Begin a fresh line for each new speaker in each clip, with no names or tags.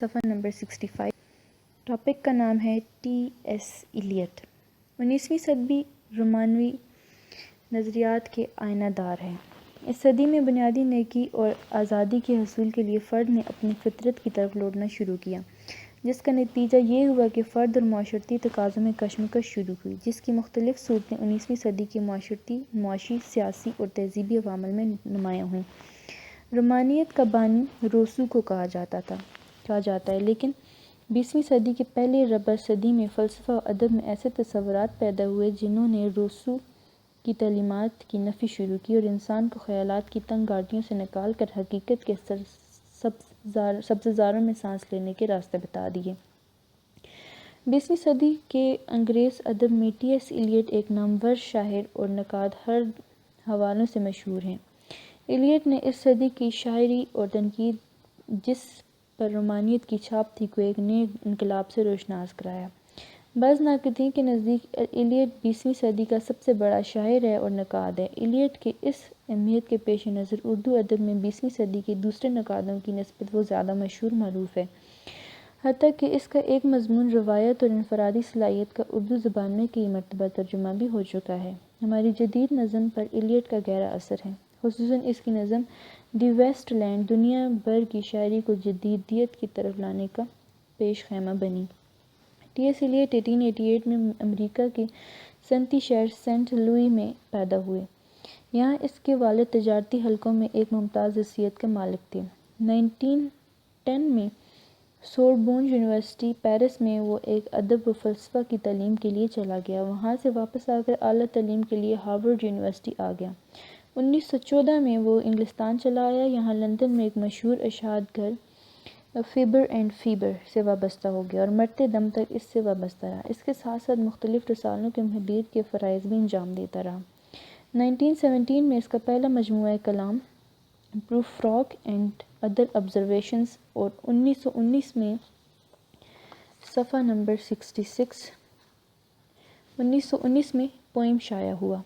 صفحہ number 65۔ Topic کا نام ہے ٹی ایس ایلیٹ۔ 19ویں صدی رومانوی نظریات کے آئینہ دار ہے۔ اس صدی میں بنیادی نیکی اور آزادی کے حصول کے لیے فرد نے اپنی فطرت کی طرف لوٹنا شروع کیا، جس کا نتیجہ یہ ہوا کہ فرد اور معاشرتی تقاضوں میں کشمکش شروع ہوئی، جس کی مختلف صورتیں 19ویں صدی کے معاشی، سیاسی اور تہذیبی عوامل میں نمایاں ہوئیں۔ رومانیت کا بانی روسو کو کہا جاتا ہے، لیکن 20ویں صدی کے پہلے ربع صدی میں فلسفہ و ادب میں ایسے تصورات پیدا ہوئے جنہوں نے روسو کی تعلیمات کی نفی شروع کی اور انسان کو خیالات کی تنگ گاڑیوں سے نکال کر حقیقت کے سبززاروں میں سانس لینے کے راستے بتا دیے۔ 20ویں صدی کے انگریز ادب میں ٹی ایس ایلیٹ ایک نامور شاعر اور نقاد ہر حوالوں سے مشہور ہیں۔ ایلیٹ نے اس صدی کی شاعری اور تنقید، جس پر رومانیت کی چھاپ تھی، کو ایک نئے انقلاب سے روشناس کرایا۔ بعض ناقدین کے نزدیک ایلیٹ 20ویں صدی کا سب سے بڑا شاعر ہے اور نقاد ہے۔ ایلیٹ کی اس اہمیت کے پیش نظر اردو ادب میں 20ویں صدی کے دوسرے نقادوں کی نسبت وہ زیادہ مشہور معروف ہے، حتیٰ کہ اس کا ایک مضمون روایت اور انفرادی صلاحیت کا اردو زبان میں کئی مرتبہ ترجمہ بھی ہو چکا ہے۔ ہماری جدید نظم پر ایلیٹ کا گہرا اثر ہے، خصوصاً اس کی نظم دی ویسٹ لینڈ دنیا بھر کی شاعری کو جدیدیت کی طرف لانے کا پیش خیمہ بنی۔ ٹی ایس ایلیٹ 1888 میں امریکہ کے صنعتی شہر سینٹ لوئی میں پیدا ہوئے۔ یہاں اس کے والد تجارتی حلقوں میں ایک ممتاز حیثیت کے مالک تھے۔ 1910 میں سوربون یونیورسٹی پیرس میں وہ ایک ادب و فلسفہ کی تعلیم کے لیے چلا گیا۔ وہاں سے واپس آ کر اعلیٰ تعلیم کے لیے ہارورڈ یونیورسٹی آ گیا۔ 1914 میں وہ انگلستان چلا آیا۔ یہاں لندن میں ایک مشہور اشاعت گھر فیبر اینڈ فیبر سے وابستہ ہو گیا اور مرتے دم تک اس سے وابستہ رہا۔ اس کے ساتھ ساتھ مختلف رسالوں کے محبیر کے فرائض بھی انجام دیتا رہا۔ 1917 میں اس کا پہلا مجموعہ کلام proof frock and other observations اور 1919 میں صفحہ نمبر 66 1919 میں پوئم شائع ہوا،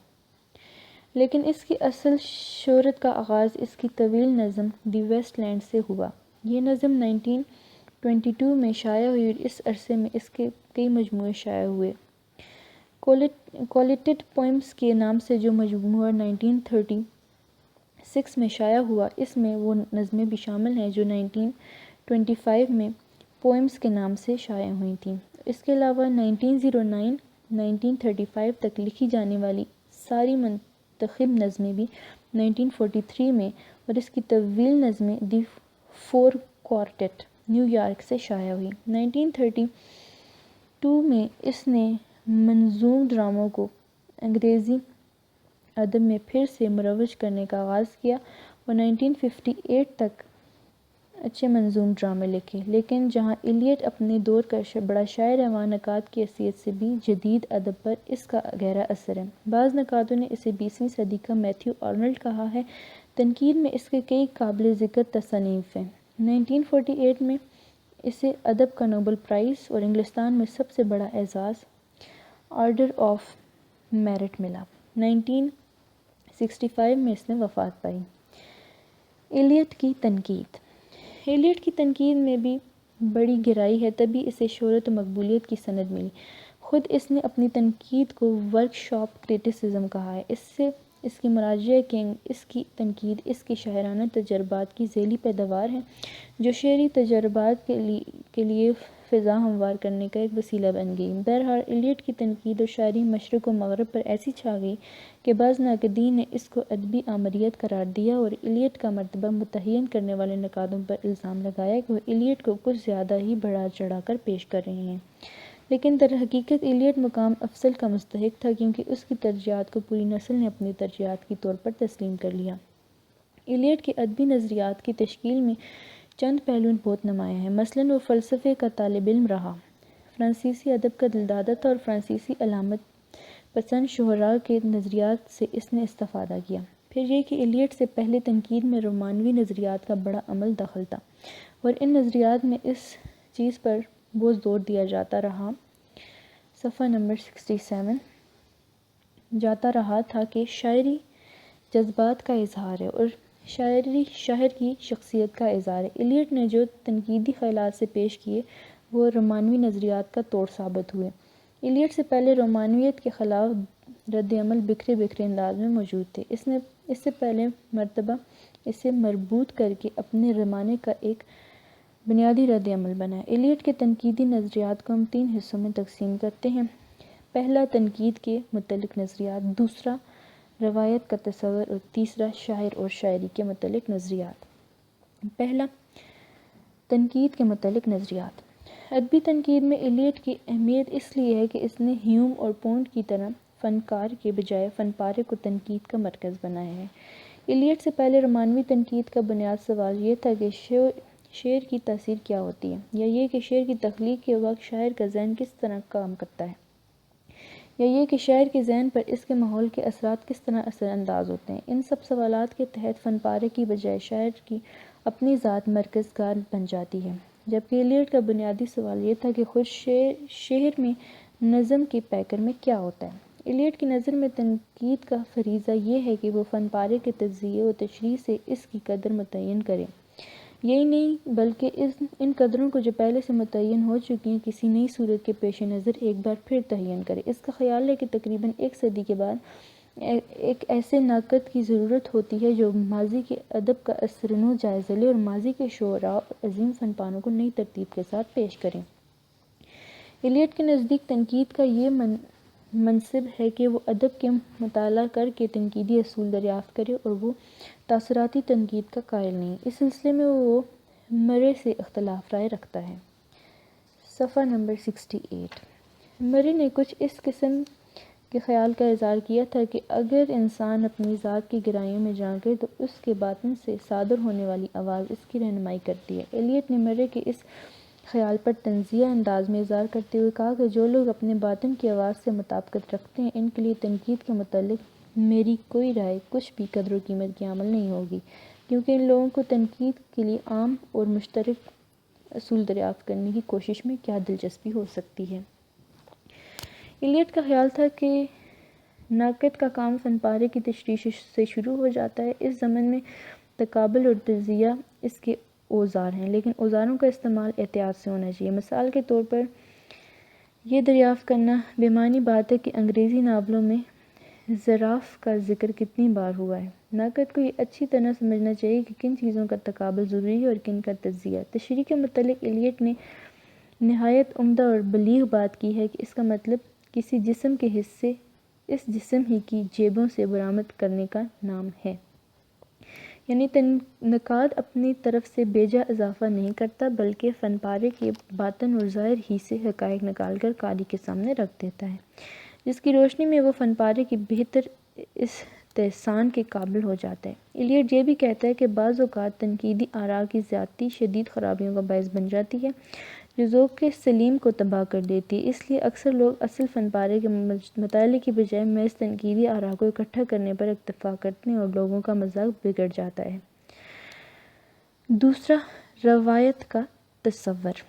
لیکن اس کی اصل شہرت کا آغاز اس کی طویل نظم دی ویسٹ لینڈ سے ہوا۔ یہ نظم 1922 میں شائع ہوئی اور اس عرصے میں اس کے کئی مجموعے شائع ہوئے۔ کولیٹڈ پوئمز کے نام سے جو مجموعہ 1936 میں شائع ہوا، اس میں وہ نظمیں بھی شامل ہیں جو 1925 میں پوئمز کے نام سے شائع ہوئی تھیں۔ اس کے علاوہ 1909-1935 تک لکھی جانے والی ساری منتخب نظمیں بھی 1943 میں اور اس کی طویل نظمیں the four quartet new York سے شائع ہوئی۔ 1932 میں اس نے منظوم ڈراموں کو انگریزی ادب میں پھر سے مروج کرنے کا آغاز کیا اور 1958 تک اچھے منظوم ڈرامے لکھے۔ لیکن جہاں ایلیٹ اپنے دور کا بڑا شاعر ہے، وہاں نقاد کی حیثیت سے بھی جدید ادب پر اس کا گہرا اثر ہے۔ بعض نقادوں نے اسے 20ویں صدی کا میتھیو آرنلڈ کہا ہے۔ تنقید میں اس کے کئی قابل ذکر تصانیف ہیں۔ 1948 میں اسے ادب کا نوبل پرائز اور انگلستان میں سب سے بڑا اعزاز آرڈر آف میرٹ ملا۔ 1965 میں اس نے وفات پائی۔ ایلیٹ کی تنقید۔ ایلیٹ کی تنقید میں بھی بڑی گہرائی ہے، تبھی اسے شہرت و مقبولیت کی سند ملی۔ خود اس نے اپنی تنقید کو ورک شاپ کریٹیسزم کہا ہے۔ اس سے اس کی مراجع ہے کہ اس کی تنقید اس کے شاعرانہ تجربات کی ذیلی پیداوار ہے، جو شعری تجربات کے لیے فضا ہموار کرنے کا ایک وسیلہ بن گئی۔ بہرحال ایلیٹ کی تنقید اور شاعری مشرق و مغرب پر ایسی چھا گئی کہ بعض ناقدین نے اس کو ادبی آمریت قرار دیا اور ایلیٹ کا مرتبہ متعین کرنے والے نقادوں پر الزام لگایا کہ وہ ایلیٹ کو کچھ زیادہ ہی بڑھا چڑھا کر پیش کر رہے ہیں۔ لیکن در حقیقت ایلیٹ مقام افضل کا مستحق تھا، کیونکہ اس کی ترجیحات کو پوری نسل نے اپنی ترجیحات کے طور پر تسلیم کر لیا۔ ایلیٹ کے ادبی نظریات کی تشکیل میں چند پہلو بہت نمایاں ہیں۔ مثلاً وہ فلسفے کا طالب علم رہا، فرانسیسی ادب کا دلدادہ تھا اور فرانسیسی علامت پسند شعراء کے نظریات سے اس نے استفادہ کیا۔ پھر یہ کہ ایلیٹ سے پہلے تنقید میں رومانوی نظریات کا بڑا عمل دخل تھا اور ان نظریات میں اس چیز پر بہت زور دیا جاتا رہا، صفحہ نمبر 67 جاتا رہا تھا کہ شاعری جذبات کا اظہار ہے اور شاعر کی شخصیت کا اظہار ہے۔ ایلیٹ نے جو تنقیدی خیالات سے پیش کیے وہ رومانوی نظریات کا توڑ ثابت ہوئے۔ ایلیٹ سے پہلے رومانویت کے خلاف رد عمل بکھرے بکھرے انداز میں موجود تھے۔ اس نے اس سے پہلے مرتبہ اسے مربوط کر کے اپنے زمانے کا ایک بنیادی رد عمل بنایا۔ ایلیٹ کے تنقیدی نظریات کو ہم 3 حصوں میں تقسیم کرتے ہیں۔ پہلا تنقید کے متعلق نظریات، دوسرا روایت کا تصور اور تیسرا شاعر اور شاعری کے متعلق نظریات۔ پہلا، تنقید کے متعلق نظریات۔ ادبی تنقید میں ایلیٹ کی اہمیت اس لیے ہے کہ اس نے ہیوم اور پونڈ کی طرح فنکار کے بجائے فن پارے کو تنقید کا مرکز بنایا ہے۔ ایلیٹ سے پہلے رومانوی تنقید کا بنیادی سوال یہ تھا کہ شعر کی تاثیر کیا ہوتی ہے، یا یہ کہ شعر کی تخلیق کے وقت شاعر کا ذہن کس طرح کام کرتا ہے، یا یہ کہ شاعر کے ذہن پر اس کے ماحول کے اثرات کس طرح اثر انداز ہوتے ہیں۔ ان سب سوالات کے تحت فن پارے کی بجائے شاعر کی اپنی ذات مرکز گار بن جاتی ہے، جبکہ ایلیٹ کا بنیادی سوال یہ تھا کہ خود شعر میں نظم کے پیکر میں کیا ہوتا ہے۔ ایلیٹ کی نظر میں تنقید کا فریضہ یہ ہے کہ وہ فن پارے کے تجزیے و تشریح سے اس کی قدر متعین کرے، یہی نہیں بلکہ ان قدروں کو جو پہلے سے متعین ہو چکی ہیں کسی نئی صورت کے پیش نظر ایک بار پھر تعین کرے۔ اس کا خیال ہے کہ تقریباً 1 صدی کے بعد ایک ایسے ناقد کی ضرورت ہوتی ہے جو ماضی کے ادب کا اثرنو جائزہ لے اور ماضی کے شعراء اور عظیم فن پاروں کو نئی ترتیب کے ساتھ پیش کرے۔ ایلیٹ کے نزدیک تنقید کا یہ منصب ہے کہ وہ ادب کے مطالعہ کر کے تنقیدی اصول دریافت کرے اور وہ تاثراتی تنقید کا قائل نہیں۔ اس سلسلے میں وہ مرے سے اختلاف رائے رکھتا ہے۔ صفحہ نمبر 68۔ مرے نے کچھ اس قسم کے خیال کا اظہار کیا تھا کہ اگر انسان اپنی ذات کی گہرائیوں میں جھانکے تو اس کے باطن سے صادر ہونے والی آواز اس کی رہنمائی کرتی ہے۔ ایلیٹ نے مرے کے اس خیال پر طنزیہ انداز میں اظہار کرتے ہوئے کہا کہ جو لوگ اپنے باطن کی آواز سے مطابقت رکھتے ہیں ان کے لیے تنقید کے متعلق میری کوئی رائے کچھ بھی قدر و قیمت کی عمل نہیں ہوگی، کیونکہ ان لوگوں کو تنقید کے لیے عام اور مشترک اصول دریافت کرنے کی کوشش میں کیا دلچسپی ہو سکتی ہے۔ ایلیٹ کا خیال تھا کہ ناقد کا کام فن پارے کی تشریح سے شروع ہو جاتا ہے۔ اس ضمن میں تقابل اور تجزیہ اس کے اوزار ہیں، لیکن اوزاروں کا استعمال احتیاط سے ہونا چاہیے۔ مثال کے طور پر یہ دریافت کرنا بے معنی بات ہے کہ انگریزی ناولوں میں زراف کا ذکر کتنی بار ہوا ہے۔ ناقد کو یہ اچھی طرح سمجھنا چاہیے کہ کن چیزوں کا تقابل ضروری ہے اور کن کا تجزیہ۔ تشریح کے متعلق ایلیٹ نے نہایت عمدہ اور بلیغ بات کی ہے کہ اس کا مطلب کسی جسم کے حصے اس جسم ہی کی جیبوں سے برآمد کرنے کا نام ہے، یعنی نقاد اپنی طرف سے بیجا اضافہ نہیں کرتا بلکہ فن پارے کے باطن اور ظاہر ہی سے حقائق نکال کر قاری کے سامنے رکھ دیتا ہے، جس کی روشنی میں وہ فن پارے کی بہتر استحسان کے قابل ہو جاتا ہے۔ ایلیٹ یہ بھی کہتا ہے کہ بعض اوقات تنقیدی آراء کی زیادتی شدید خرابیوں کا باعث بن جاتی ہے جو ذوق کے سلیم کو تباہ کر دیتی ہے۔ اس لیے اکثر لوگ اصل فن پارے کے مطالعے کی بجائے محض تنقیدی آراء کو اکٹھا کرنے پر اکتفا کرتے ہیں اور لوگوں کا مزاج بگڑ جاتا ہے۔ دوسرا، روایت کا تصور۔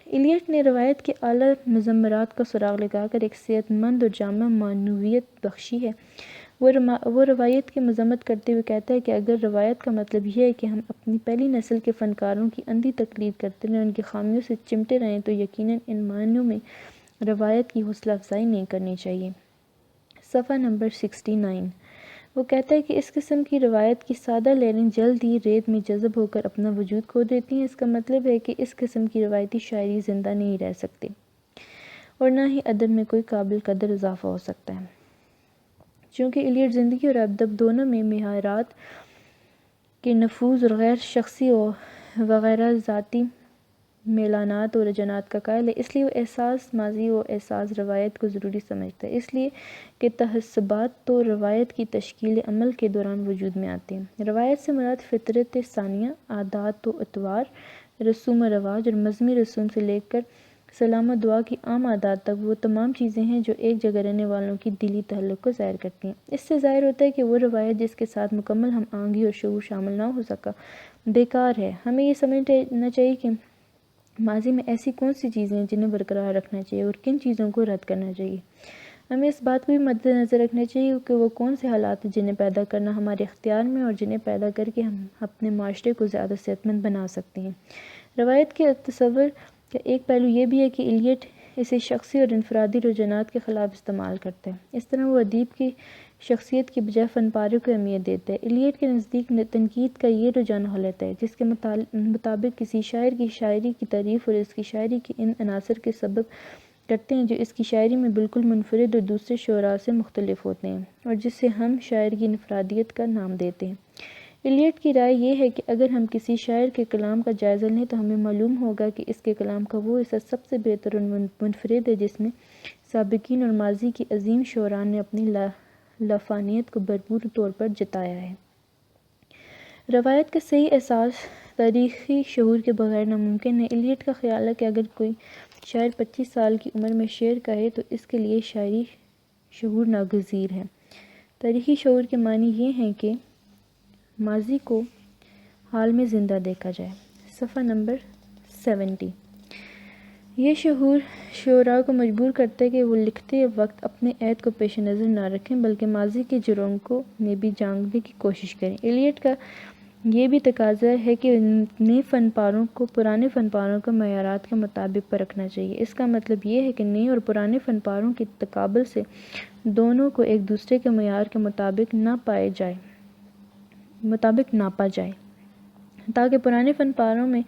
ایلیٹ نے روایت کے اعلیٰ مضمرات کا سراغ لگا کر ایک صحت مند اور جامع معنویت بخشی ہے۔ وہ روایت کی مذمت کرتے ہوئے کہتا ہے کہ اگر روایت کا مطلب یہ ہے کہ ہم اپنی پہلی نسل کے فنکاروں کی اندھی تقلید کرتے رہیں، ان کی خامیوں سے چمٹے رہیں، تو یقیناً ان معنوں میں روایت کی حوصلہ افزائی نہیں کرنی چاہیے۔ صفحہ نمبر 69۔ وہ کہتا ہے کہ اس قسم کی روایت کی سادہ لہریں جلد ہی ریت میں جذب ہو کر اپنا وجود کھو دیتی ہیں۔ اس کا مطلب ہے کہ اس قسم کی روایتی شاعری زندہ نہیں رہ سکتی اور نہ ہی ادب میں کوئی قابل قدر اضافہ ہو سکتا ہے۔ چونکہ ایلیٹ زندگی اور ادب دونوں میں معیارات کے نفوذ اور غیر شخصی وغیر ذاتی میلانات و رجحانات کا قائل ہے، اس لیے وہ احساس ماضی و احساس روایت کو ضروری سمجھتا ہے، اس لیے کہ تعصبات تو روایت کی تشکیل عمل کے دوران وجود میں آتے ہیں۔ روایت سے مراد فطرت ثانیہ، عادات و اطوار، رسوم و رواج اور مذہبی رسوم سے لے کر سلام و دعا کی عام عادات تک وہ تمام چیزیں ہیں جو ایک جگہ رہنے والوں کی دلی تعلق کو ظاہر کرتی ہیں۔ اس سے ظاہر ہوتا ہے کہ وہ روایت جس کے ساتھ مکمل ہم آہنگی اور شعور شامل نہ ہو سکا بیکار ہے۔ ہمیں یہ سمجھنا چاہیے کہ ماضی میں ایسی کون سی چیزیں ہیں جنہیں برقرار رکھنا چاہیے اور کن چیزوں کو رد کرنا چاہیے۔ ہمیں اس بات کو بھی مد نظر رکھنا چاہیے کہ وہ کون سے حالات ہیں جنہیں پیدا کرنا ہمارے اختیار میں اور جنہیں پیدا کر کے ہم اپنے معاشرے کو زیادہ صحت مند بنا سکتے ہیں۔ روایت کے تصور کا ایک پہلو یہ بھی ہے کہ ایلیٹ اسے شخصی اور انفرادی رجحانات کے خلاف استعمال کرتے ہیں۔ اس طرح وہ ادیب کی شخصیت کی بجائے فن پارے کو اہمیت دیتے ہیں۔ ایلیٹ کے نزدیک تنقید کا یہ رجحان غلط ہے، جس کے مطابق کسی شاعر کی شاعری کی تعریف اور اس کی شاعری کے ان عناصر کے سبب کرتے ہیں جو اس کی شاعری میں بالکل منفرد اور دوسرے شعراء سے مختلف ہوتے ہیں، اور جسے ہم شاعر کی انفرادیت کا نام دیتے ہیں۔ ایلیٹ کی رائے یہ ہے کہ اگر ہم کسی شاعر کے کلام کا جائزہ لیں تو ہمیں معلوم ہوگا کہ اس کے کلام کا وہ حصہ سب سے بہتر اور منفرد ہے جس میں سابقین اور ماضی کی عظیم شعراء نے اپنی لافانیت کو بھرپور طور پر جتایا ہے۔ روایت کا صحیح احساس تاریخی شعور کے بغیر ناممکن ہے۔ ایلیٹ کا خیال ہے کہ اگر کوئی شاعر 25 سال کی عمر میں شعر کہے تو اس کے لیے شاعری شعور ناگزیر ہے۔ تاریخی شعور کے معنی یہ ہیں کہ ماضی کو حال میں زندہ دیکھا جائے۔ صفحہ نمبر 70۔ یہ شعور شعراء کو مجبور کرتا ہے کہ وہ لکھتے وقت اپنے عہد کو پیش نظر نہ رکھیں بلکہ ماضی کے جھرونکوں میں بھی جھانکنے کی کوشش کریں۔ ایلیٹ کا یہ بھی تقاضا ہے کہ نئے فن پاروں کو پرانے فن پاروں کے معیارات کے مطابق پرکھنا چاہیے۔ اس کا مطلب یہ ہے کہ نئے اور پرانے فن پاروں کے تقابل سے دونوں کو ایک دوسرے کے معیار کے مطابق ناپا جائے تاکہ پرانے فن پاروں میں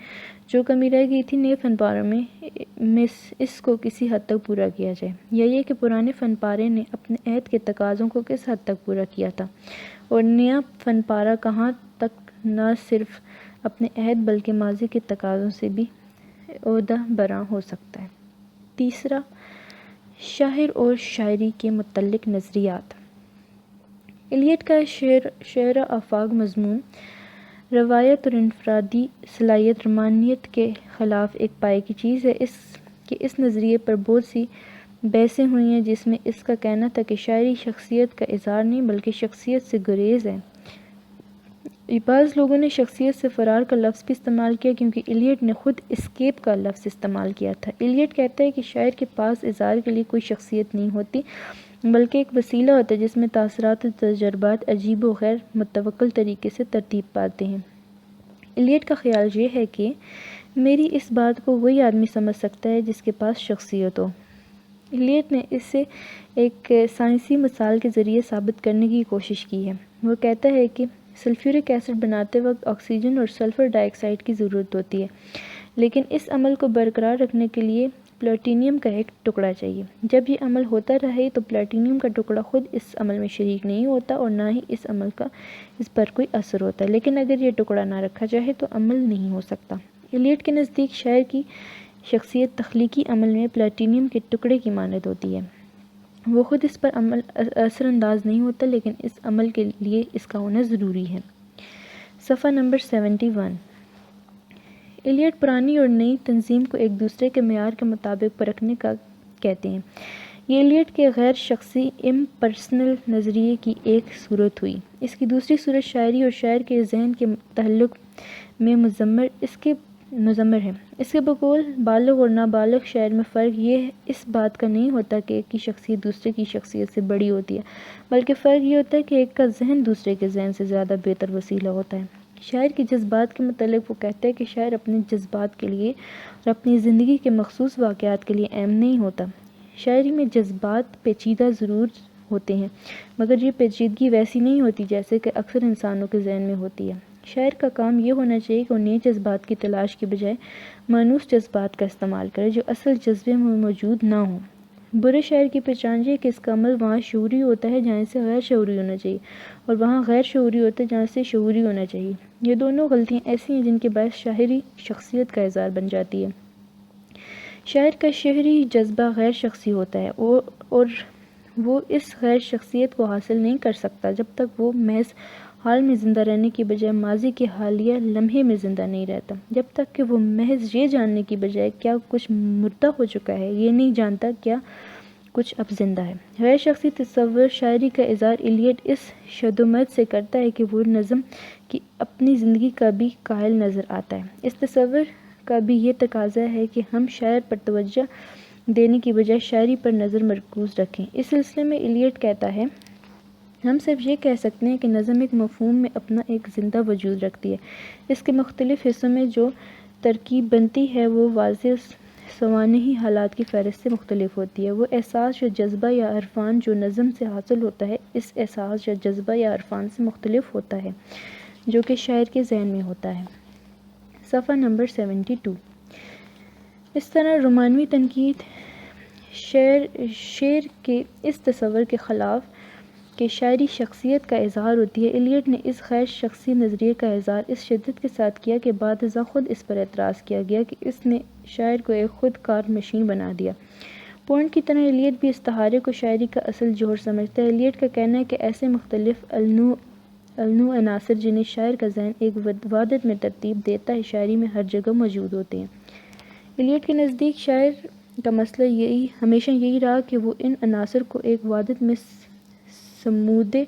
جو کمی رہ گئی تھی نئے فن پاروں میں اس کو کسی حد تک پورا کیا جائے، یا یہ کہ پرانے فن پارے نے اپنے عہد کے تقاضوں کو کس حد تک پورا کیا تھا اور نیا فن پارہ کہاں تک نہ صرف اپنے عہد بلکہ ماضی کے تقاضوں سے بھی عہدہ برآں ہو سکتا ہے۔ تیسرا، شاعر اور شاعری کے متعلق نظریات۔ ایلیٹ کا شعر آفاق مضمون روایت اور انفرادی صلاحیت رومانیت کے خلاف ایک پائے کی چیز ہے کہ اس نظریے پر بہت سی بحثیں ہوئی ہیں جس میں اس کا کہنا تھا کہ شاعری شخصیت کا اظہار نہیں بلکہ شخصیت سے گریز ہے۔ بعض لوگوں نے شخصیت سے فرار کا لفظ بھی استعمال کیا کیونکہ ایلیٹ نے خود اسکیپ کا لفظ استعمال کیا تھا۔ ایلیٹ کہتا ہے کہ شاعر کے پاس اظہار کے لیے کوئی شخصیت نہیں ہوتی بلکہ ایک وسیلہ ہوتا ہے جس میں تاثرات اور تجربات عجیب و غیر متوقع طریقے سے ترتیب پاتے ہیں۔ ایلیٹ کا خیال یہ ہے کہ میری اس بات کو وہی آدمی سمجھ سکتا ہے جس کے پاس شخصیت ہو۔ ایلیٹ نے اسے ایک سائنسی مثال کے ذریعے ثابت کرنے کی کوشش کی ہے۔ وہ کہتا ہے کہ سلفیورک ایسڈ بناتے وقت آکسیجن اور سلفر ڈائی آکسائڈ کی ضرورت ہوتی ہے، لیکن اس عمل کو برقرار رکھنے کے لیے پلاٹینیم کا ایک ٹکڑا چاہیے۔ جب یہ عمل ہوتا رہے تو پلاٹینیم کا ٹکڑا خود اس عمل میں شریک نہیں ہوتا اور نہ ہی اس عمل کا اس پر کوئی اثر ہوتا ہے، لیکن اگر یہ ٹکڑا نہ رکھا جائے تو عمل نہیں ہو سکتا۔ ایلیٹ کے نزدیک شاعر کی شخصیت تخلیقی عمل میں پلاٹینیم کے ٹکڑے کی مانند ہوتی ہے۔ وہ خود اس پر اثر انداز نہیں ہوتا لیکن اس عمل کے لیے اس کا ہونا ضروری ہے۔ صفحہ نمبر 71۔ ایلیٹ پرانی اور نئی تنظیم کو ایک دوسرے کے معیار کے مطابق پرکھنے کا کہتے ہیں۔ یہ ایلیٹ کے غیر شخصی امپرسنل نظریے کی ایک صورت ہوئی۔ اس کی دوسری صورت شاعری اور شاعر کے ذہن کے تعلق میں مضمر ہے۔ اس کے بقول بالغ اور نابالغ شاعر میں فرق یہ اس بات کا نہیں ہوتا کہ ایک کی شخصیت دوسرے کی شخصیت سے بڑی ہوتی ہے، بلکہ فرق یہ ہوتا ہے کہ ایک کا ذہن دوسرے کے ذہن سے زیادہ بہتر وسیلہ ہوتا ہے۔ شاعر کے جذبات کے متعلق وہ کہتا ہے کہ شاعر اپنے جذبات کے لیے اور اپنی زندگی کے مخصوص واقعات کے لیے اہم نہیں ہوتا۔ شاعری میں جذبات پیچیدہ ضرور ہوتے ہیں مگر یہ پیچیدگی ویسی نہیں ہوتی جیسے کہ اکثر انسانوں کے ذہن میں ہوتی ہے۔ شاعر کا کام یہ ہونا چاہیے کہ وہ نئے جذبات کی تلاش کی بجائے مانوس جذبات کا استعمال کرے جو اصل جذبے میں موجود نہ ہوں۔ برے شاعر کی پہچان یہ کہ اس کا عمل وہاں شعوری ہوتا ہے جہاں سے غیر شعوری ہونا چاہیے اور وہاں غیر شعوری ہوتا ہے جہاں سے شعوری ہونا چاہیے۔ یہ دونوں غلطیاں ایسی ہیں جن کے باعث شاعری شخصیت کا اظہار بن جاتی ہے۔ شاعر کا شعری جذبہ غیر شخصی ہوتا ہے اور وہ اس غیر شخصیت کو حاصل نہیں کر سکتا جب تک وہ محض حال میں زندہ رہنے کی بجائے ماضی کے حالیہ لمحے میں زندہ نہیں رہتا، جب تک کہ وہ محض یہ جاننے کی بجائے کیا کچھ مردہ ہو چکا ہے یہ نہیں جانتا کیا کچھ اب زندہ ہے۔ غیر شخصی تصور شاعری کا اظہار ایلیٹ اس شدومت سے کرتا ہے کہ وہ نظم کی اپنی زندگی کا بھی قائل نظر آتا ہے۔ اس تصور کا بھی یہ تقاضا ہے کہ ہم شاعر پر توجہ دینے کی بجائے شاعری پر نظر مرکوز رکھیں۔ اس سلسلے میں ایلیٹ کہتا ہے، ہم صرف یہ کہہ سکتے ہیں کہ نظم ایک مفہوم میں اپنا ایک زندہ وجود رکھتی ہے۔ اس کے مختلف حصوں میں جو ترکیب بنتی ہے وہ واضح سوانحی حالات کی فہرست سے مختلف ہوتی ہے۔ وہ احساس یا جذبہ یا عرفان جو نظم سے حاصل ہوتا ہے اس احساس یا جذبہ یا عرفان سے مختلف ہوتا ہے جو کہ شاعر کے ذہن میں ہوتا ہے۔ صفحہ نمبر 72۔ اس طرح رومانوی تنقید شعر کے اس تصور کے خلاف کہ شاعری شخصیت کا اظہار ہوتی ہے، ایلیٹ نے اس غیر شخصی نظریے کا اظہار اس شدت کے ساتھ کیا کہ بعد ازاں خود اس پر اعتراض کیا گیا کہ اس نے شاعر کو ایک خود کار مشین بنا دیا۔ پوئنٹ کی طرح ایلیٹ بھی استعارے کو شاعری کا اصل جوہر سمجھتا ہے۔ ایلیٹ کا کہنا ہے کہ ایسے مختلف النوع عناصر جنہیں شاعر کا ذہن ایک وحدت میں ترتیب دیتا ہے شاعری میں ہر جگہ موجود ہوتے ہیں۔ ایلیٹ کے نزدیک شاعر کا مسئلہ ہمیشہ یہی رہا کہ وہ ان عناصر کو ایک وحدت میں سمودے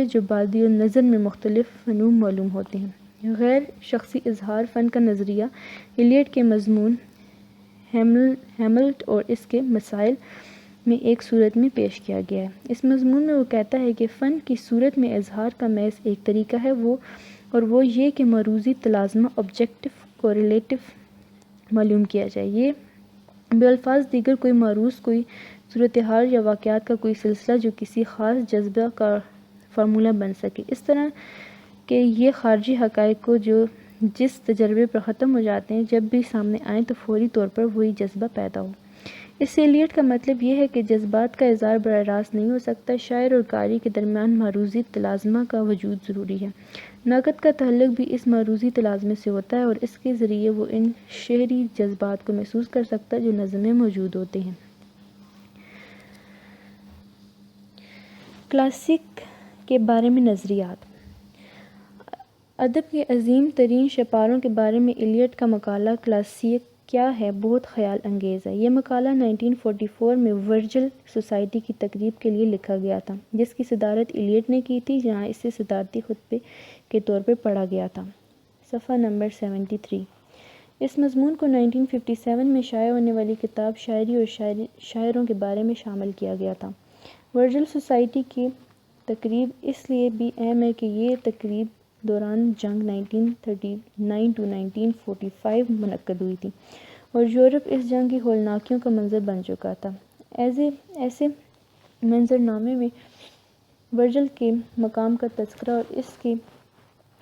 جو بادی و نظر میں مختلف فنون معلوم ہوتے ہیں۔ غیر شخصی اظہار فن کا نظریہ ایلیٹ کے مضمون ہیملٹ اور اس کے مسائل میں ایک صورت میں پیش کیا گیا ہے۔ اس مضمون میں وہ کہتا ہے کہ فن کی صورت میں اظہار کا محض ایک طریقہ ہے اور وہ یہ کہ معروضی تلازمہ آبجیکٹو کوریلیٹو معلوم کیا جائے، یہ بالفاظ دیگر کوئی معروض، کوئی صورتحال یا واقعات کا کوئی سلسلہ جو کسی خاص جذبہ کا فارمولہ بن سکے، اس طرح کہ یہ خارجی حقائق کو جو جس تجربے پر ختم ہو جاتے ہیں جب بھی سامنے آئیں تو فوری طور پر وہی جذبہ پیدا ہو۔ اس سے ایلیٹ کا مطلب یہ ہے کہ جذبات کا اظہار براہ راست نہیں ہو سکتا، شاعر اور قاری کے درمیان معروضی تلازمہ کا وجود ضروری ہے۔ نقد کا تعلق بھی اس معروضی تلازمے سے ہوتا ہے اور اس کے ذریعے وہ ان شعری جذبات کو محسوس کر سکتا ہے جو نظم میں موجود ہوتے ہیں۔ کلاسک کے بارے میں نظریات۔ ادب کے عظیم ترین شاپاروں کے بارے میں ایلیٹ کا مقالہ کلاسک کیا ہے بہت خیال انگیز ہے۔ یہ مقالہ 1944 میں ورجل سوسائٹی کی تقریب کے لیے لکھا گیا تھا جس کی صدارت ایلیٹ نے کی تھی، جہاں اسے صدارتی خطبے کے طور پر پڑھا گیا تھا۔ صفحہ نمبر 73۔ اس مضمون کو 1957 میں شائع ہونے والی کتاب شاعری اور شاعروں کے بارے میں شامل کیا گیا تھا۔ ورجل سوسائٹی کی تقریب اس لیے بھی اہم ہے کہ یہ تقریب دوران جنگ 1939-1945 منعقد ہوئی تھی اور یورپ اس جنگ کی ہولناکیوں کا منظر بن چکا تھا۔ ایسے منظرنامے میں ورجل کے مقام کا تذکرہ اور اس کی